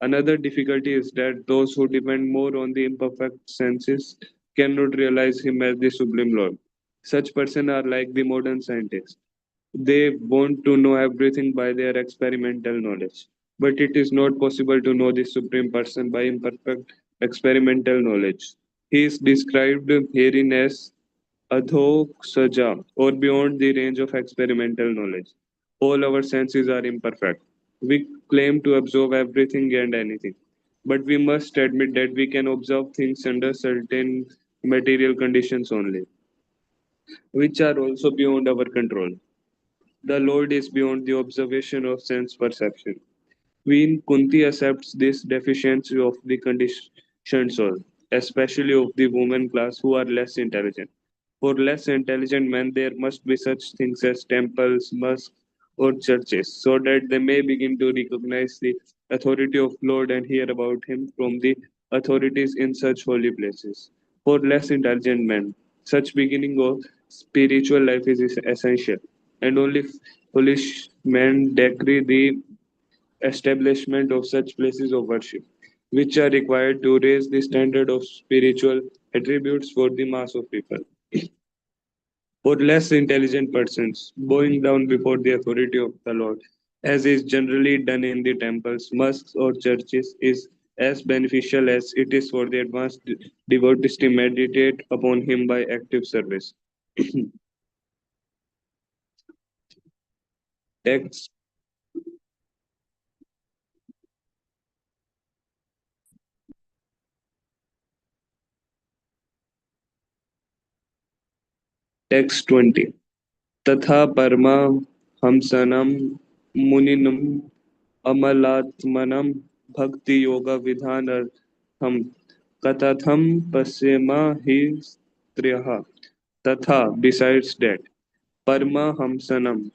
Another difficulty is that those who depend more on the imperfect senses cannot realize him as the Supreme Lord. Such persons are like the modern scientists. They want to know everything by their experimental knowledge. But it is not possible to know the Supreme Person by imperfect experimental knowledge. He is described herein as adhoksaja, or beyond the range of experimental knowledge. All our senses are imperfect. We claim to observe everything and anything. But we must admit that we can observe things under certain material conditions only, which are also beyond our control. The Lord is beyond the observation of sense perception. Queen Kunti accepts this deficiency of the conditioned soul, especially of the woman class who are less intelligent. For less intelligent men, there must be such things as temples, mosques, or churches, so that they may begin to recognize the authority of Lord and hear about Him from the authorities in such holy places. For less intelligent men, such beginning of spiritual life is essential, and only foolish men decree the establishment of such places of worship, which are required to raise the standard of spiritual attributes for the mass of people. For less intelligent persons, bowing down before the authority of the Lord, as is generally done in the temples, mosques, or churches, is as beneficial as it is for the advanced devotees to meditate upon Him by active service. Text Text 20. तथा परमहंसनं मुनिनं अमलात्मनं Bhakti Yoga Vidhanartham Katatham Pasyama Hi Striyaha Tatha. Besides that, Paramahamsanam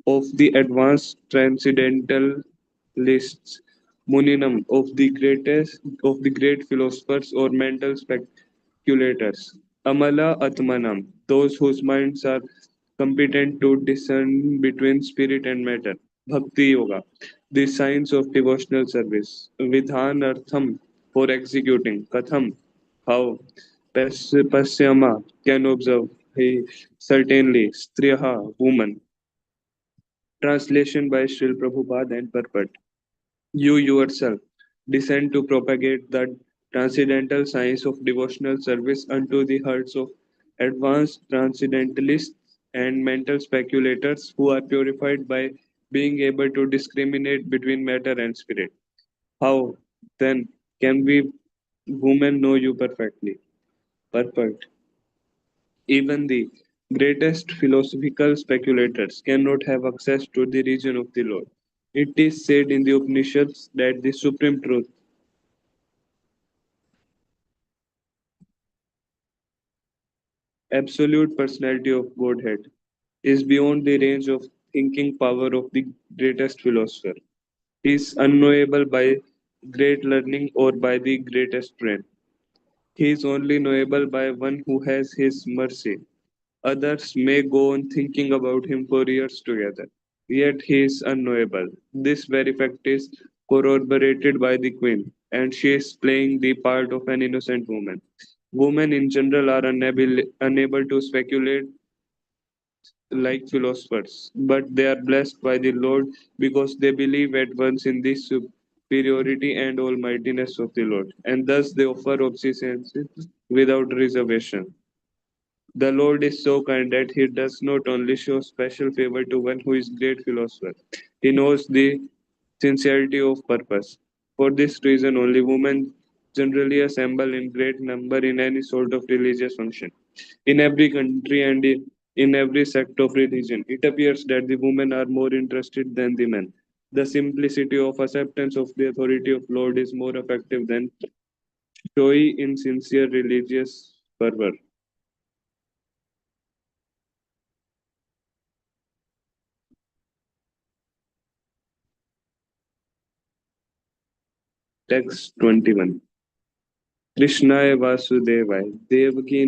of the advanced transcendentalists, Muninam of the great philosophers or mental speculators, Amala Atmanam, those whose minds are competent to discern between spirit and matter, Bhakti Yoga, the science of devotional service, Vidhanartham for executing, Katham, how, Pasyama can observe, he certainly, Striyaha, woman. Translation by Srila Prabhupada and purport. You yourself descend to propagate the transcendental science of devotional service unto the hearts of advanced transcendentalists and mental speculators who are purified by being able to discriminate between matter and spirit. How, then, can we women know you perfectly? Purport. Even the greatest philosophical speculators cannot have access to the region of the Lord. It is said in the Upanishads that the supreme truth, absolute personality of Godhead, is beyond the range of thinking power of the greatest philosopher. He is unknowable by great learning or by the greatest brain. He is only knowable by one who has his mercy. Others may go on thinking about him for years together, yet he is unknowable. This very fact is corroborated by the queen, and she is playing the part of an innocent woman. Women in general are unable to speculate like philosophers, but they are blessed by the Lord because they believe at once in the superiority and almightiness of the Lord, and thus they offer obeisance without reservation. The Lord is so kind that He does not only show special favor to one who is great philosopher, He knows the sincerity of purpose. For this reason, only women generally assemble in great number in any sort of religious function. In every country and in every sect of religion, it appears that the women are more interested than the men. The simplicity of acceptance of the authority of Lord is more effective than showy insincere religious fervor. Text 21. Krishnaya Vasudevaya Devaki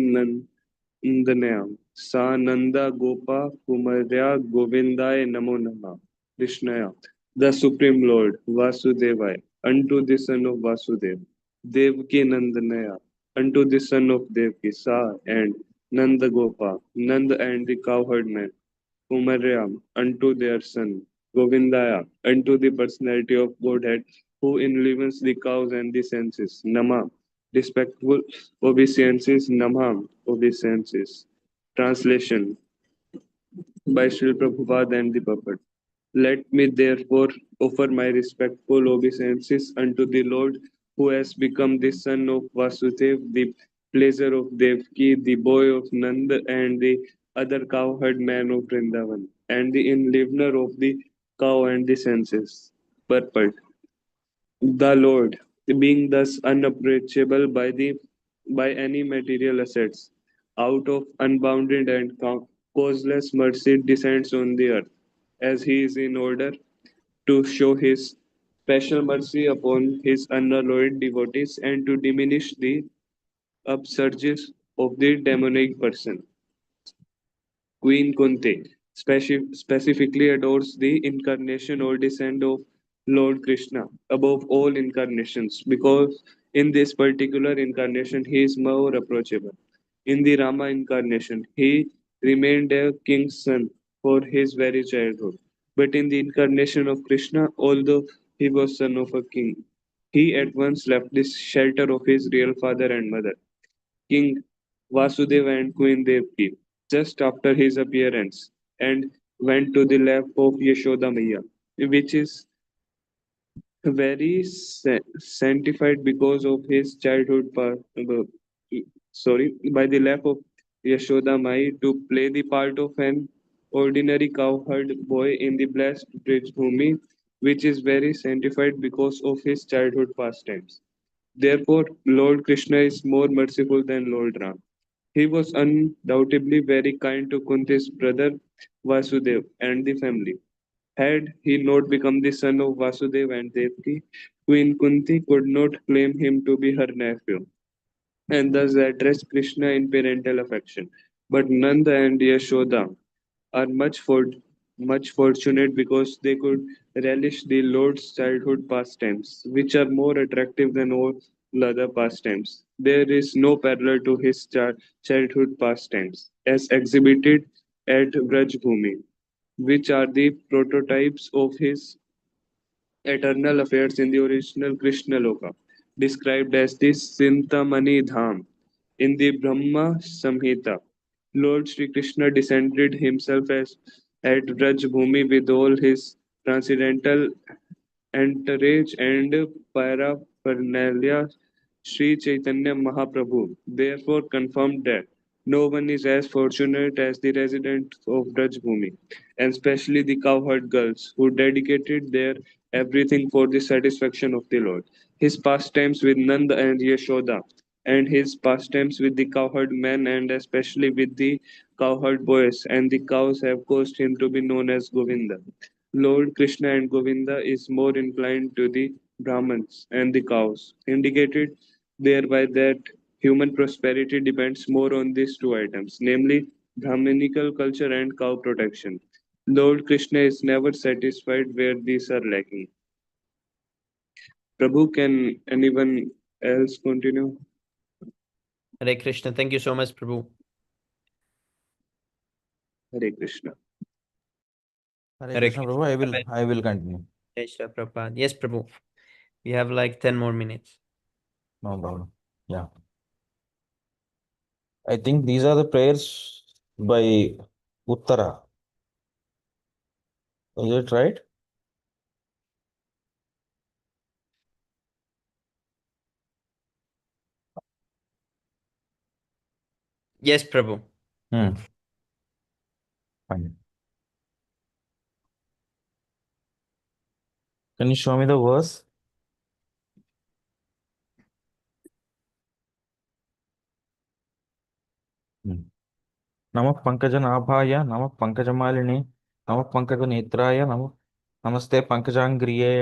Nandanayam Sa Nanda Gopa Kumarya Govindaya Namo Nama Krishnaya, the Supreme Lord Vasudevaya, unto the son of Vasudeva, Devaki Nandanaya, unto the son of Devaki, Sa and Nanda Gopa, Nanda and the cowherd man, Kumaryam, unto their son, Govindaya, unto the personality of Godhead, who enlivens the cows and the senses, Nama, respectful obeisances, Namam, obeisances. Translation by Srila Prabhupada and the Puppet. Let me therefore offer my respectful obeisances unto the Lord, who has become the son of Vasudev, the pleasure of Devki, the boy of Nanda, and the other cowherd man of Vrindavan, and the enlivener of the cow and the senses. Purport. The Lord, being thus unapproachable by any material assets, out of unbounded and causeless mercy descends on the earth, as he is in order to show his special mercy upon his unalloyed devotees and to diminish the upsurges of the demonic person. Queen Kunti specifically adores the incarnation or descent of Lord Krishna above all incarnations because in this particular incarnation he is more approachable. In the Rama incarnation, he remained a king's son for his very childhood. But in the incarnation of Krishna, although he was son of a king, he at once left the shelter of his real father and mother. King Vasudeva and Queen Devaki just after his appearance and went to the lap of Yashoda Maya, which is very sanctified because of his childhood by the lap of Yashoda Mai to play the part of an ordinary cowherd boy in the blessed Bridge Bhumi which is very sanctified because of his childhood pastimes. Therefore, Lord Krishna is more merciful than Lord Ram. He was undoubtedly very kind to Kunti's brother Vasudev and the family. Had he not become the son of Vasudev and Devaki, Queen Kunti could not claim him to be her nephew, and thus addressed Krishna in parental affection. But Nanda and Yashoda are much fortunate because they could relish the Lord's childhood pastimes, which are more attractive than all other pastimes. There is no parallel to his childhood pastimes, as exhibited at Vrajbhumi, which are the prototypes of his eternal affairs in the original Krishna Loka, described as the Sintamani Dham. In the Brahma Samhita, Lord Sri Krishna descended himself as at Braj Bhumi with all his transcendental entourage and paraphernalia. Sri Chaitanya Mahaprabhu therefore confirmed that no one is as fortunate as the residents of Braj Bhumi, and especially the cowherd girls who dedicated their everything for the satisfaction of the Lord. His pastimes with Nanda and Yashoda, and his pastimes with the cowherd men, and especially with the cowherd boys and the cows, have caused him to be known as Govinda. Lord Krishna and Govinda is more inclined to the Brahmins and the cows, indicated thereby that human prosperity depends more on these two items, namely Brahminical culture and cow protection. Lord Krishna is never satisfied where these are lacking. Prabhu, can anyone else continue? Hare Krishna. Thank you so much, Prabhu. Hare Krishna. Hare Hare Krishna, Krishna. Prabhu. I will continue. Jai Shri Prabhupada. Yes, Prabhu. We have like 10 more minutes. No problem. Yeah. I think these are the prayers by Uttara. Is it right? Yes, Prabhu. Hmm. Fine. Can you show me the verse? नमः पंकजनाभाय नमः पंकजमालिनी नमः पंकजनेत्राय नमस्ते पंकजांग्रिये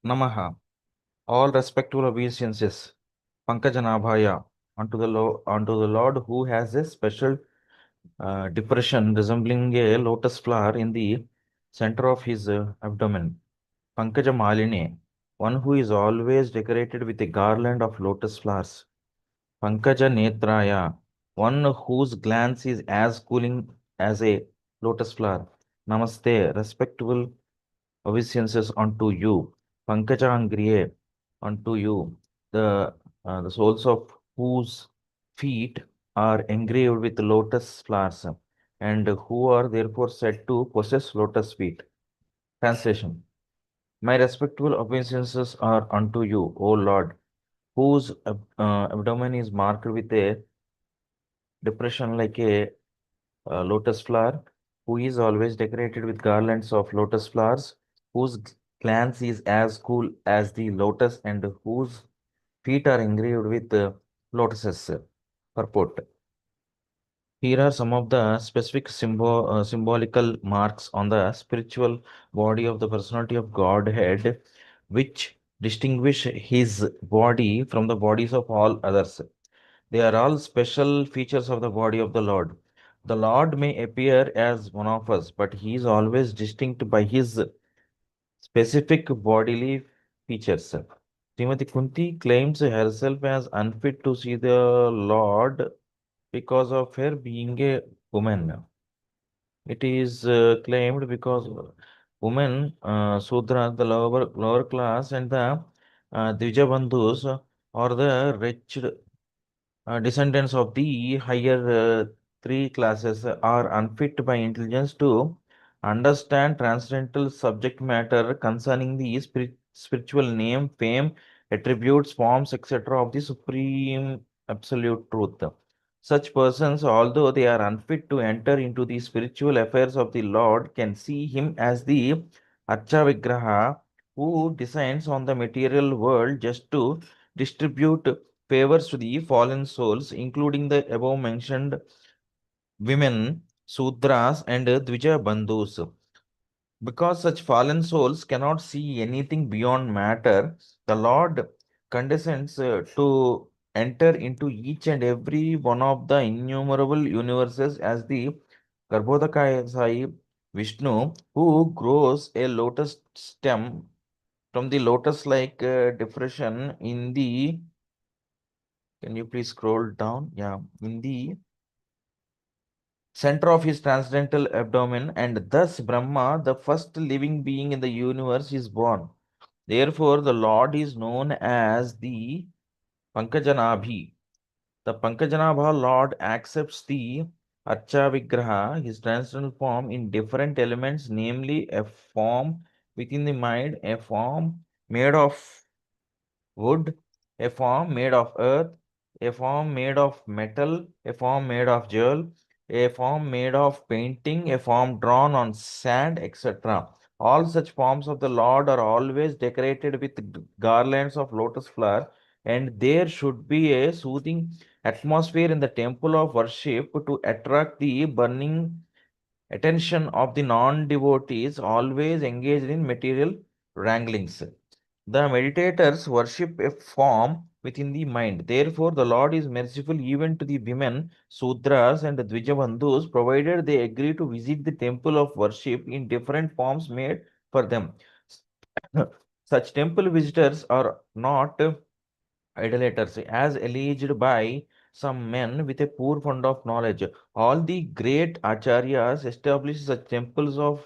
नमः. All respectful obeisances पंकजनाभाय unto the Lord who has a special depression resembling a lotus flower in the center of his abdomen. Pankajamalini, one who is always decorated with a garland of lotus flowers. Pankaja Netraya, one whose glance is as cooling as a lotus flower. Namaste, respectful obeisances unto you. Pankaja Angriye, unto you, the soles of whose feet are engraved with lotus flowers, and who are therefore said to possess lotus feet. Translation. My respectful obeisances are unto you, O Lord, whose abdomen is marked with a depression like a lotus flower, who is always decorated with garlands of lotus flowers, whose glance is as cool as the lotus, and whose feet are engraved with lotuses. Purport. Here are some of the specific symbolical marks on the spiritual body of the personality of Godhead, which distinguish his body from the bodies of all others. They are all special features of the body of the Lord. The Lord may appear as one of us, but he is always distinct by his specific bodily features. Srimati Kunti claims herself as unfit to see the Lord because of her being a woman. It is claimed because women, Sudra, the lower class, and the Dvijabandhus, or the wretched descendants of the higher three classes, are unfit by intelligence to understand transcendental subject matter concerning the spiritual name, fame, attributes, forms, etc. of the supreme absolute truth. Such persons, although they are unfit to enter into the spiritual affairs of the Lord, can see him as the Archa Vigraha who descends on the material world just to distribute favors to the fallen souls, including the above mentioned women, Sudras, and Dvija Bandhus. Because such fallen souls cannot see anything beyond matter, the Lord condescends to enter into each and every one of the innumerable universes as the Garbhodakaya Sai Vishnu, who grows a lotus stem from the lotus-like depression in the. Can you please scroll down? Yeah, in the center of his transcendental abdomen, and thus Brahma, the first living being in the universe, is born. Therefore, the Lord is known as the Pankajanabhi. The Pankajanabha Lord accepts the Archa Vigraha, his transcendental form, in different elements, namely a form within the mind, a form made of wood, a form made of earth, a form made of metal, a form made of jewel, a form made of painting, a form drawn on sand, etc. All such forms of the Lord are always decorated with garlands of lotus flower, and there should be a soothing atmosphere in the temple of worship to attract the burning attention of the non-devotees always engaged in material wranglings. The meditators worship a form within the mind. Therefore, the Lord is merciful even to the women, Sudras, and Dvijabandhus, provided they agree to visit the temple of worship in different forms made for them. Such temple visitors are not idolaters, as alleged by some men with a poor fund of knowledge. All the great acharyas established such temples of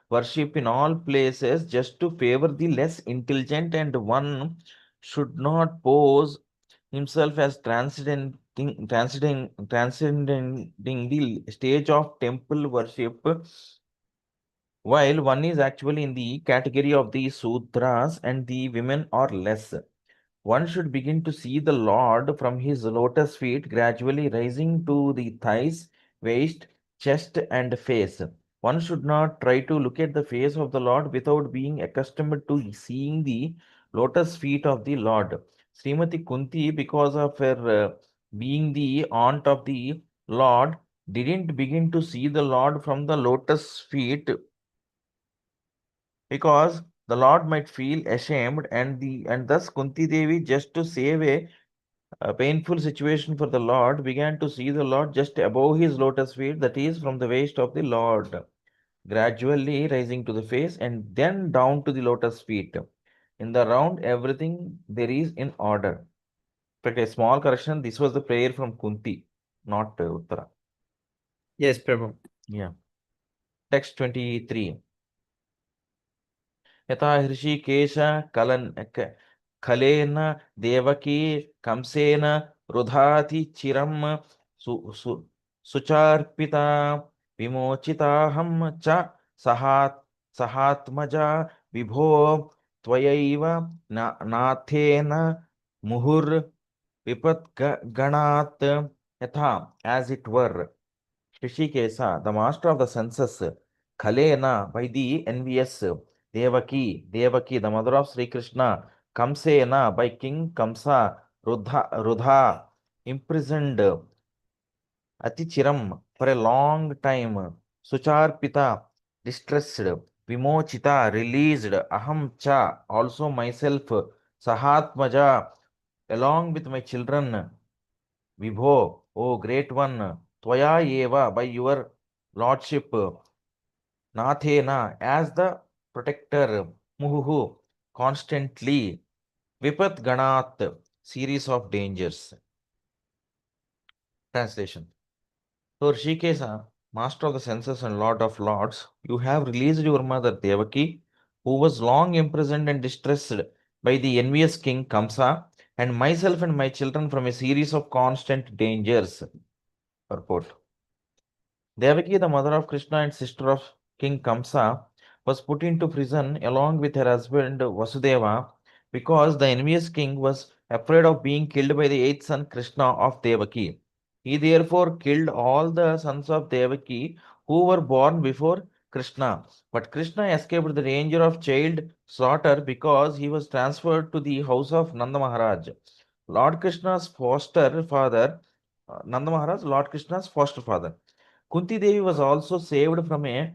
worship in all places just to favor the less intelligent, and one should not pose himself as transcending the stage of temple worship while one is actually in the category of the Sudras and the women are less. One should begin to see the Lord from his lotus feet, gradually rising to the thighs, waist, chest, and face. One should not try to look at the face of the Lord without being accustomed to seeing the lotus feet of the Lord. Srimati Kunti, because of her being the aunt of the Lord, didn't begin to see the Lord from the lotus feet because the Lord might feel ashamed, and thus Kunti Devi, just to save a painful situation for the Lord, began to see the Lord just above his lotus feet, that is, from the waist of the Lord, gradually rising to the face and then down to the lotus feet. In the round, everything there is in order. In fact, a small correction, this was the prayer from Kunti, not Uttara. Yes, Prabhu. Yeah. Text 23. यथा हृषिकेश खलेन देवकी कंसेन रुधाति चिरम सुचार्पिता विमोचिताहं च सहात्मजा विभो त्वयैव नाथेन मुहुर्विपद्गणात् यथा as it were. Rishikesa, the master of the senses, Khalena, by the envious, Devaki, the mother of Sri Krishna, Kamsena, by King Kamsa, Rudha, imprisoned, Atichiram, for a long time, Sucharpita, distressed, Vimochita, released, Aham Cha, also myself, Sahatmaja, along with my children, Vibho, O great one, Tvaya Eva, by your lordship, Nathena, as the protector, Muhu, constantly, Vipat Ganat, series of dangers. Translation. So, Rishikesa, master of the senses and lord of lords, you have released your mother Devaki, who was long imprisoned and distressed by the envious king Kamsa, and myself and my children from a series of constant dangers. Purport. Devaki, the mother of Krishna and sister of King Kamsa, was put into prison along with her husband Vasudeva because the envious king was afraid of being killed by the eighth son Krishna of Devaki. He therefore killed all the sons of Devaki who were born before Krishna. But Krishna escaped the danger of child slaughter because he was transferred to the house of Nanda Maharaj. Lord Krishna's foster father, Nanda Maharaj, Lord Krishna's foster father. Kunti Devi was also saved from a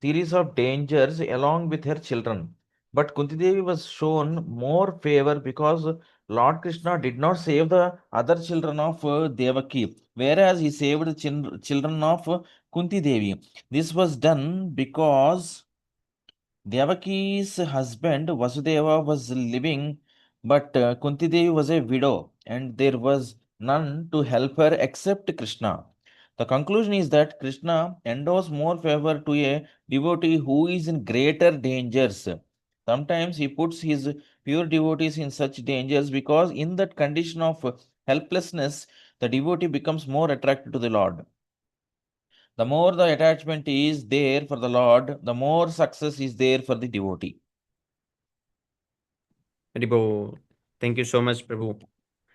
series of dangers along with her children. But Kunti Devi was shown more favor because Lord Krishna did not save the other children of Devaki, whereas he saved the children of Kunti Devi. This was done because Devaki's husband Vasudeva was living, but Kunti Devi was a widow, and there was none to help her except Krishna. The conclusion is that Krishna endows more favor to a devotee who is in greater dangers. Sometimes he puts his pure devotees in such dangers because, in that condition of helplessness, the devotee becomes more attracted to the Lord. The more the attachment is there for the Lord, the more success is there for the devotee. Haribol. Thank you so much, Prabhu.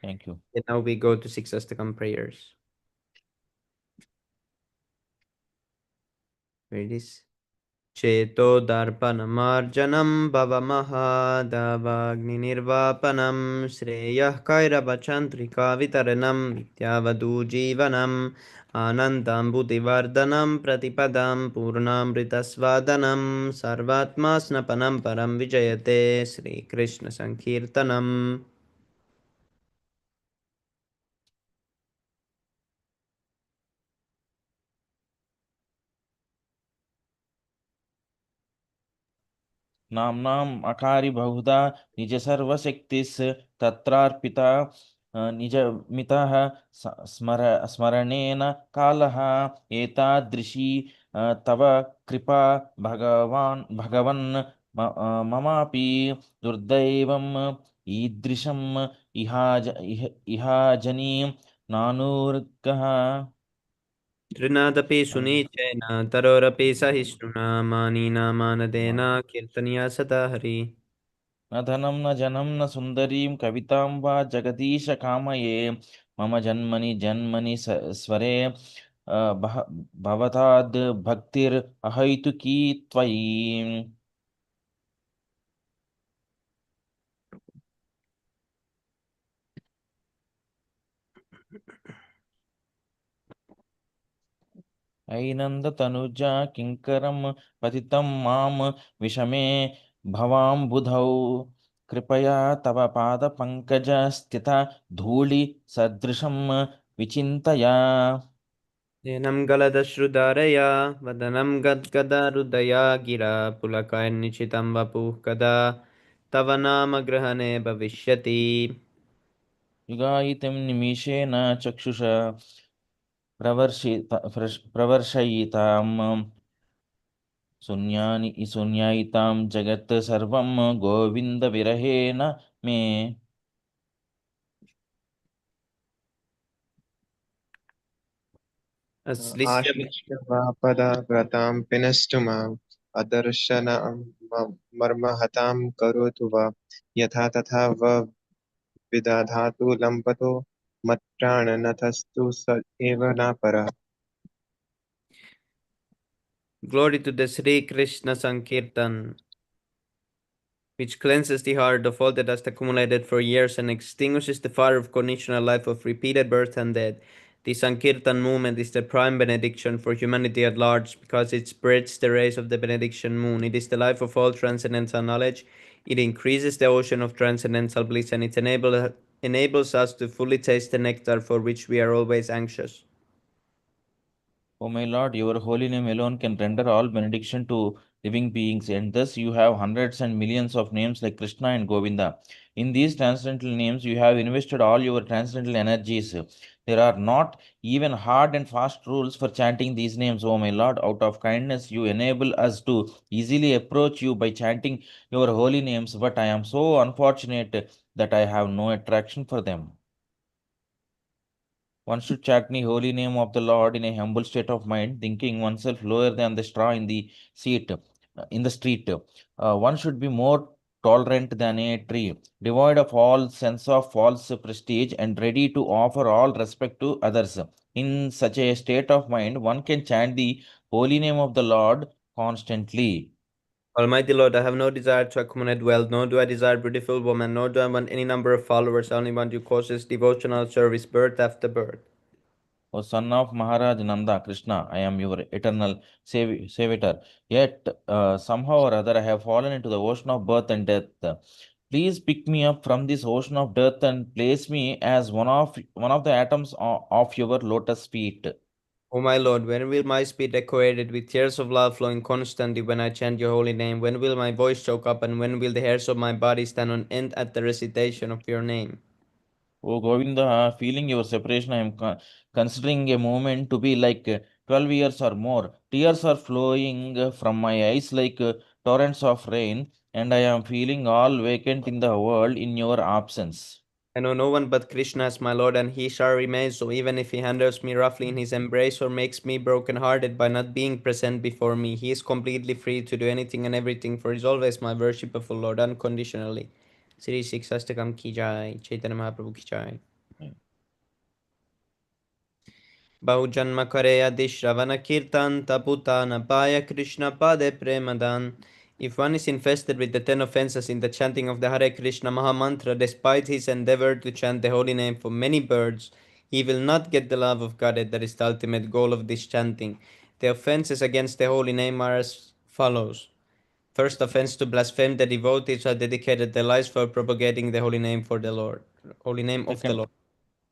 Thank you. And now we go to six Astakam prayers. Read this. Cheto darpanamarjanam bhavamaha shreyah kairabachantrika vitaranam vityavadu jivanam anandam buddhivardhanam pratipadam purnamritasvadanam sarvatma snapanam param vijayate Sri Krishna Sankirtanam. नाम्नाम् अकारि बहुधा निज सर्वशक्तिस् तत्रार्पिता निजमितः स्मरणेन कालः एतादृशी तव कृपा भगवन् ममापि दुर्दैवम् ईदृशम् इहाजनी नानूर्गः Trinadapi Sunichena Tarorapi Sahishnuna Manina Manadena Kirtaniya Satahari. न धनं न जनं न सुन्दरीं कवितां वा जगदीश कामये मम जन्मनि जन्मनि स्वरे भवताद् भक्तिर्अहैतुकी त्वयि ऐनन्दतनुजा किङ्करं पतितं मां विषमे भवाम्बुधौ कृपया तव पादपङ्कजस्थिता धूलिसदृशं विचिन्तया Nenam Galadashrudaraya Vadanam Gadgadarudaya Gira Pulakainichitam Vapuh Kada Tavanama Grahane Bhavishyati. युगायितं निमिषेण चक्षुषा प्रवर्षयितां शून्यायितां जगत् सर्वं गोविन्दविरहेण मे Aslishya आश्लिष्य वा पदाव्रतां पिनष्टु माम् अदर्शनं मर्महतां करोतु वा यथा तथा विदधातु लम्पतो मत्प्राणनथस्तु स एव न परः। Glory to the Sri Krishna Sankirtan, which cleanses the heart of all that has accumulated for years and extinguishes the fire of conditional life of repeated birth and death. The Sankirtan movement is the prime benediction for humanity at large because it spreads the rays of the benediction moon. It is the life of all transcendental knowledge. It increases the ocean of transcendental bliss and it enables us to fully taste the nectar for which we are always anxious. O my Lord, your holy name alone can render all benediction to living beings, and thus you have hundreds and millions of names like Krishna and Govinda. In these transcendental names, you have invested all your transcendental energies. There are not even hard and fast rules for chanting these names, O my Lord. Out of kindness, you enable us to easily approach you by chanting your holy names, but I am so unfortunate that I have no attraction for them. One should chant the holy name of the Lord in a humble state of mind, thinking oneself lower than the straw in the street. One should be more tolerant than a tree, devoid of all sense of false prestige and ready to offer all respect to others. In such a state of mind, one can chant the holy name of the Lord constantly. Almighty Lord, I have no desire to accumulate wealth, nor do I desire beautiful women, nor do I want any number of followers. I only want you causes devotional service, birth after birth. O son of Maharaj Nanda Krishna, I am your eternal savior. Yet somehow or other I have fallen into the ocean of birth and death. Please pick me up from this ocean of death and place me as one of the atoms of your lotus feet. O my Lord, when will my spirit decorated with tears of love flowing constantly when I chant your holy name? When will my voice choke up, and when will the hairs of my body stand on end at the recitation of your name? O Govinda, feeling your separation, I am considering a moment to be like 12 years or more. Tears are flowing from my eyes like torrents of rain, and I am feeling all vacant in the world in your absence. I know no one but Krishna as my Lord, and he shall remain so even if he handles me roughly in his embrace or makes me broken-hearted by not being present before me. He is completely free to do anything and everything, for he is always my worshipful Lord unconditionally. Sri Siksastakam ki jai, Chaitanya Mahaprabhu ki jai. बहुजन्म करे यदि श्रवण कीर्तन तपुता न पाय Krishna pade premadan. If one is infested with the 10 offenses in the chanting of the Hare Krishna Mahamantra, despite his endeavor to chant the holy name for many birds, he will not get the love of God. That is the ultimate goal of this chanting. The offenses against the holy name are as follows. First offense, to blaspheme. The devotees are dedicated their lives for propagating the holy name for the Lord, holy name of the Lord.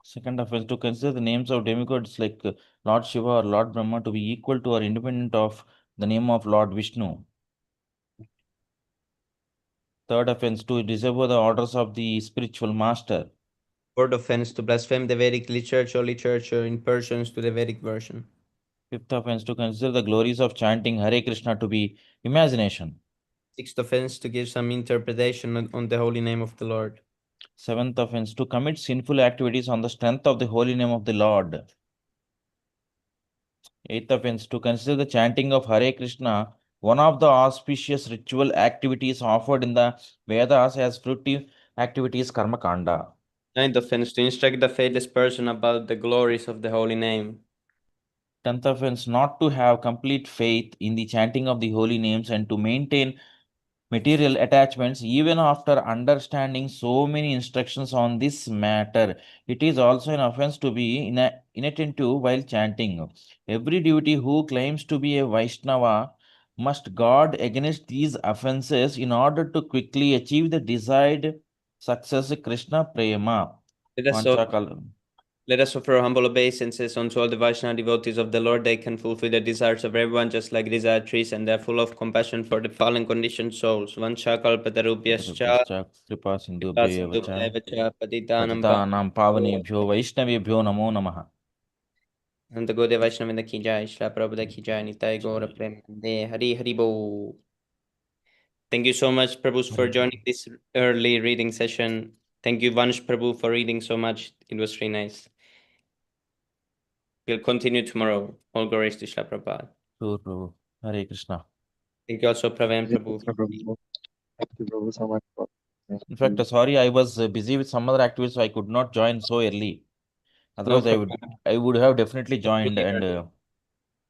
Second offense, to consider the names of demigods like Lord Shiva or Lord Brahma to be equal to or independent of the name of Lord Vishnu. Third offense, to disavow the orders of the spiritual master. Fourth offense, to blaspheme the Vedic literature in persons to the Vedic version. Fifth offense, to consider the glories of chanting Hare Krishna to be imagination. Sixth offense, to give some interpretation on the holy name of the Lord. Seventh offense, to commit sinful activities on the strength of the holy name of the Lord. Eighth offense, to consider the chanting of Hare Krishna one of the auspicious ritual activities offered in the Vedas as fruitive activities Karma Kanda. Ninth offense, to instruct the faithless person about the glories of the holy name. 10th offense, not to have complete faith in the chanting of the holy names and to maintain material attachments even after understanding so many instructions on this matter. It is also an offense to be inattentive while chanting. Every devotee who claims to be a Vaishnava must guard against these offenses in order to quickly achieve the desired success Krishna Prema. Let us offer humble obeisances unto all the Vaishnava devotees of the Lord. They can fulfill the desires of everyone just like these are trees, and they are full of compassion for the fallen conditioned souls. Vancha kalpatarubhyascha Kripa Sindhubhyo Sindhubhyavacha Patitanam Patitanam Pavanebhyo Vaishnavebhyo Namo Namaha. And the Gaudiya Vaishnava ki jai, Shila Prabhupada ki jai, Nitai Gaura Premanande, Hari Hari Bo. Thank you so much, Prabhu, for joining this early reading session. Thank you, Vansh Prabhu, for reading so much. It was really nice. We'll continue tomorrow. All glories to Shila Prabhupada. Sure, Prabhu. Hare Krishna. Thank you also, Praveen Hare Prabhu. Krishna, Prabhu. Thank you, Prabhu, so much for In fact, sorry, I was busy with some other activities, so I could not join so early. No Otherwise, problem. I would have definitely joined and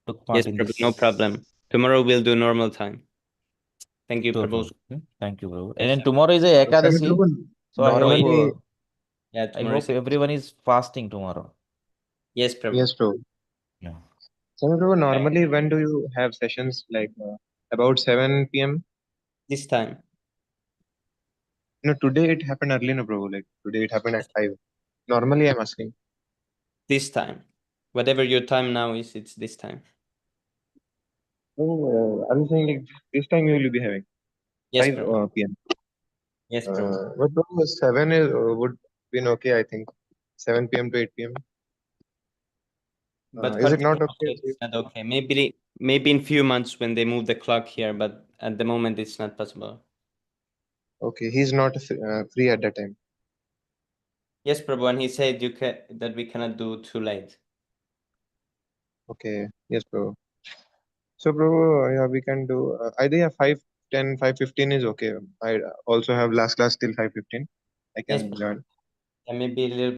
took part Yes, in Prabhu, this. no problem. Tomorrow we'll do normal time. Thank you, Sure, Prabhu. Prabhu. Thank you, Prabhu. Yes, And then sir. tomorrow is a Ekadasi, so normally, Yeah, I tomorrow hope everyone is fasting tomorrow. Yes, Prabhu. yes, Prabhu. Yeah. So, Prabhu, normally when do you have sessions like about 7 p.m.? This time. No, today it happened early, no, Prabhu. Like today it happened at 5. Normally, I'm asking. This time. Whatever your time now is, it's this time. Oh, I'm saying like this time you will be having Yes, 5 Prabhu. p.m. Yes, Prabhu. But Prabhu, 7 is, would been okay, I think. 7 p.m. to 8 p.m. But Is it currently not okay? it's not okay. Maybe in few months when they move the clock here, but at the moment it's not possible. Okay, he's not free at that time. Yes, Prabhu, and he said that we cannot do too late. Okay, yes, Prabhu. So, Prabhu, yeah, we can do either 5 5:10, 5:15 is okay. I also have last class till 5:15. I Yes, can join. maybe a little